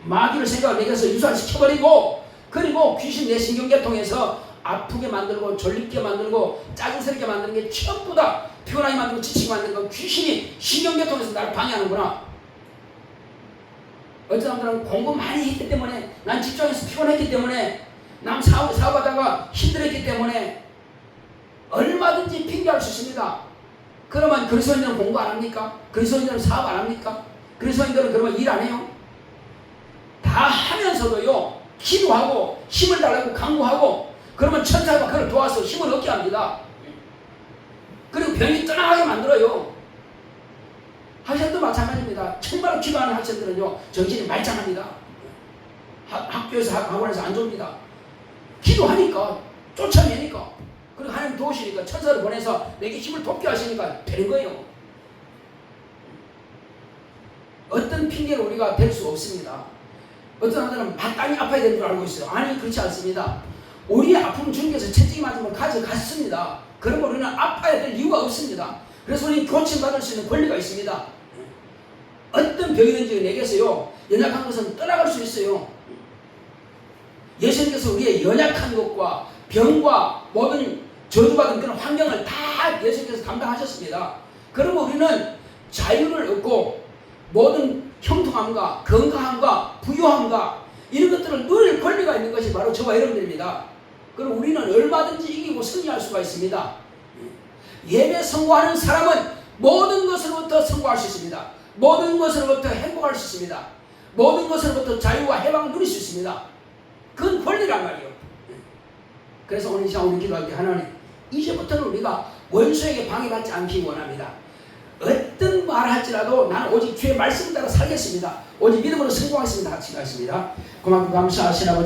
마귀를 생각을 내게서 유산시켜버리고, 그리고 귀신 내 신경계통에서 아프게 만들고 졸립게 만들고 짜증스럽게 만드는 게 전부 다 피곤하게 만들고 지치게 만드는 건 귀신이 신경계통에서 나를 방해하는구나. 어떤 사람들은 공부 많이 했기 때문에, 난 직장에서 피곤했기 때문에, 난 사업하다가 힘들었기 때문에 얼마든지 핑계할 수 있습니다. 그러면 그리스도인들은 공부 안 합니까? 그리스도인들은 사업 안 합니까? 그리스도인들은 그러면 일 안 해요? 다 하면서도요, 기도하고 힘을 달라고 강구하고, 그러면 천사가 그를 도와서 힘을 얻게 합니다. 그리고 병이 떠나가게 만들어요. 학생도 마찬가지입니다. 정말 기도하는 학생들은요, 정신이 말짱합니다. 학교에서 학원에서 안 좋습니다. 기도하니까, 쫓아내니까, 그리고 하나님 도우시니까, 천사를 보내서 내게 힘을 돕게 하시니까 되는 거예요. 어떤 핑계를 우리가 댈 수 없습니다. 어떤 사람들은 마땅히 아파야 되는 줄 알고 있어요. 그렇지 않습니다. 우리의 아픔 중에서 채찍이 맞으면 가져갔습니다. 그러면 우리는 아파야 될 이유가 없습니다. 그래서 우리는 고침받을 수 있는 권리가 있습니다. 어떤 병이든지 내게서요 연약한 것은 떠나갈 수 있어요. 예수님께서 우리의 연약한 것과 병과 모든 저주받은 그런 환경을 다 예수님께서 감당하셨습니다. 그러면 우리는 자유를 얻고 모든 형통함과 건강함과 부유함과 이런 것들을 누릴 권리가 있는 것이 바로 저와 여러분들입니다. 그럼 우리는 얼마든지 이기고 승리할 수가 있습니다. 예배 성공하는 사람은 모든 것으로부터 성공할 수 있습니다. 모든 것으로부터 행복할 수 있습니다. 모든 것으로부터 자유와 해방을 누릴 수 있습니다. 그건 권리란 말이에요. 그래서 오늘 이 시간 우리 기도할 때 하나님, 이제부터는 우리가 원수에게 방해받지 않기 원합니다. 어떤 말을 할지라도 나는 오직 주의 말씀 따라 살겠습니다. 오직 믿음으로 성공하겠습니다. 같이 가겠습니다. 고맙고 감사하시나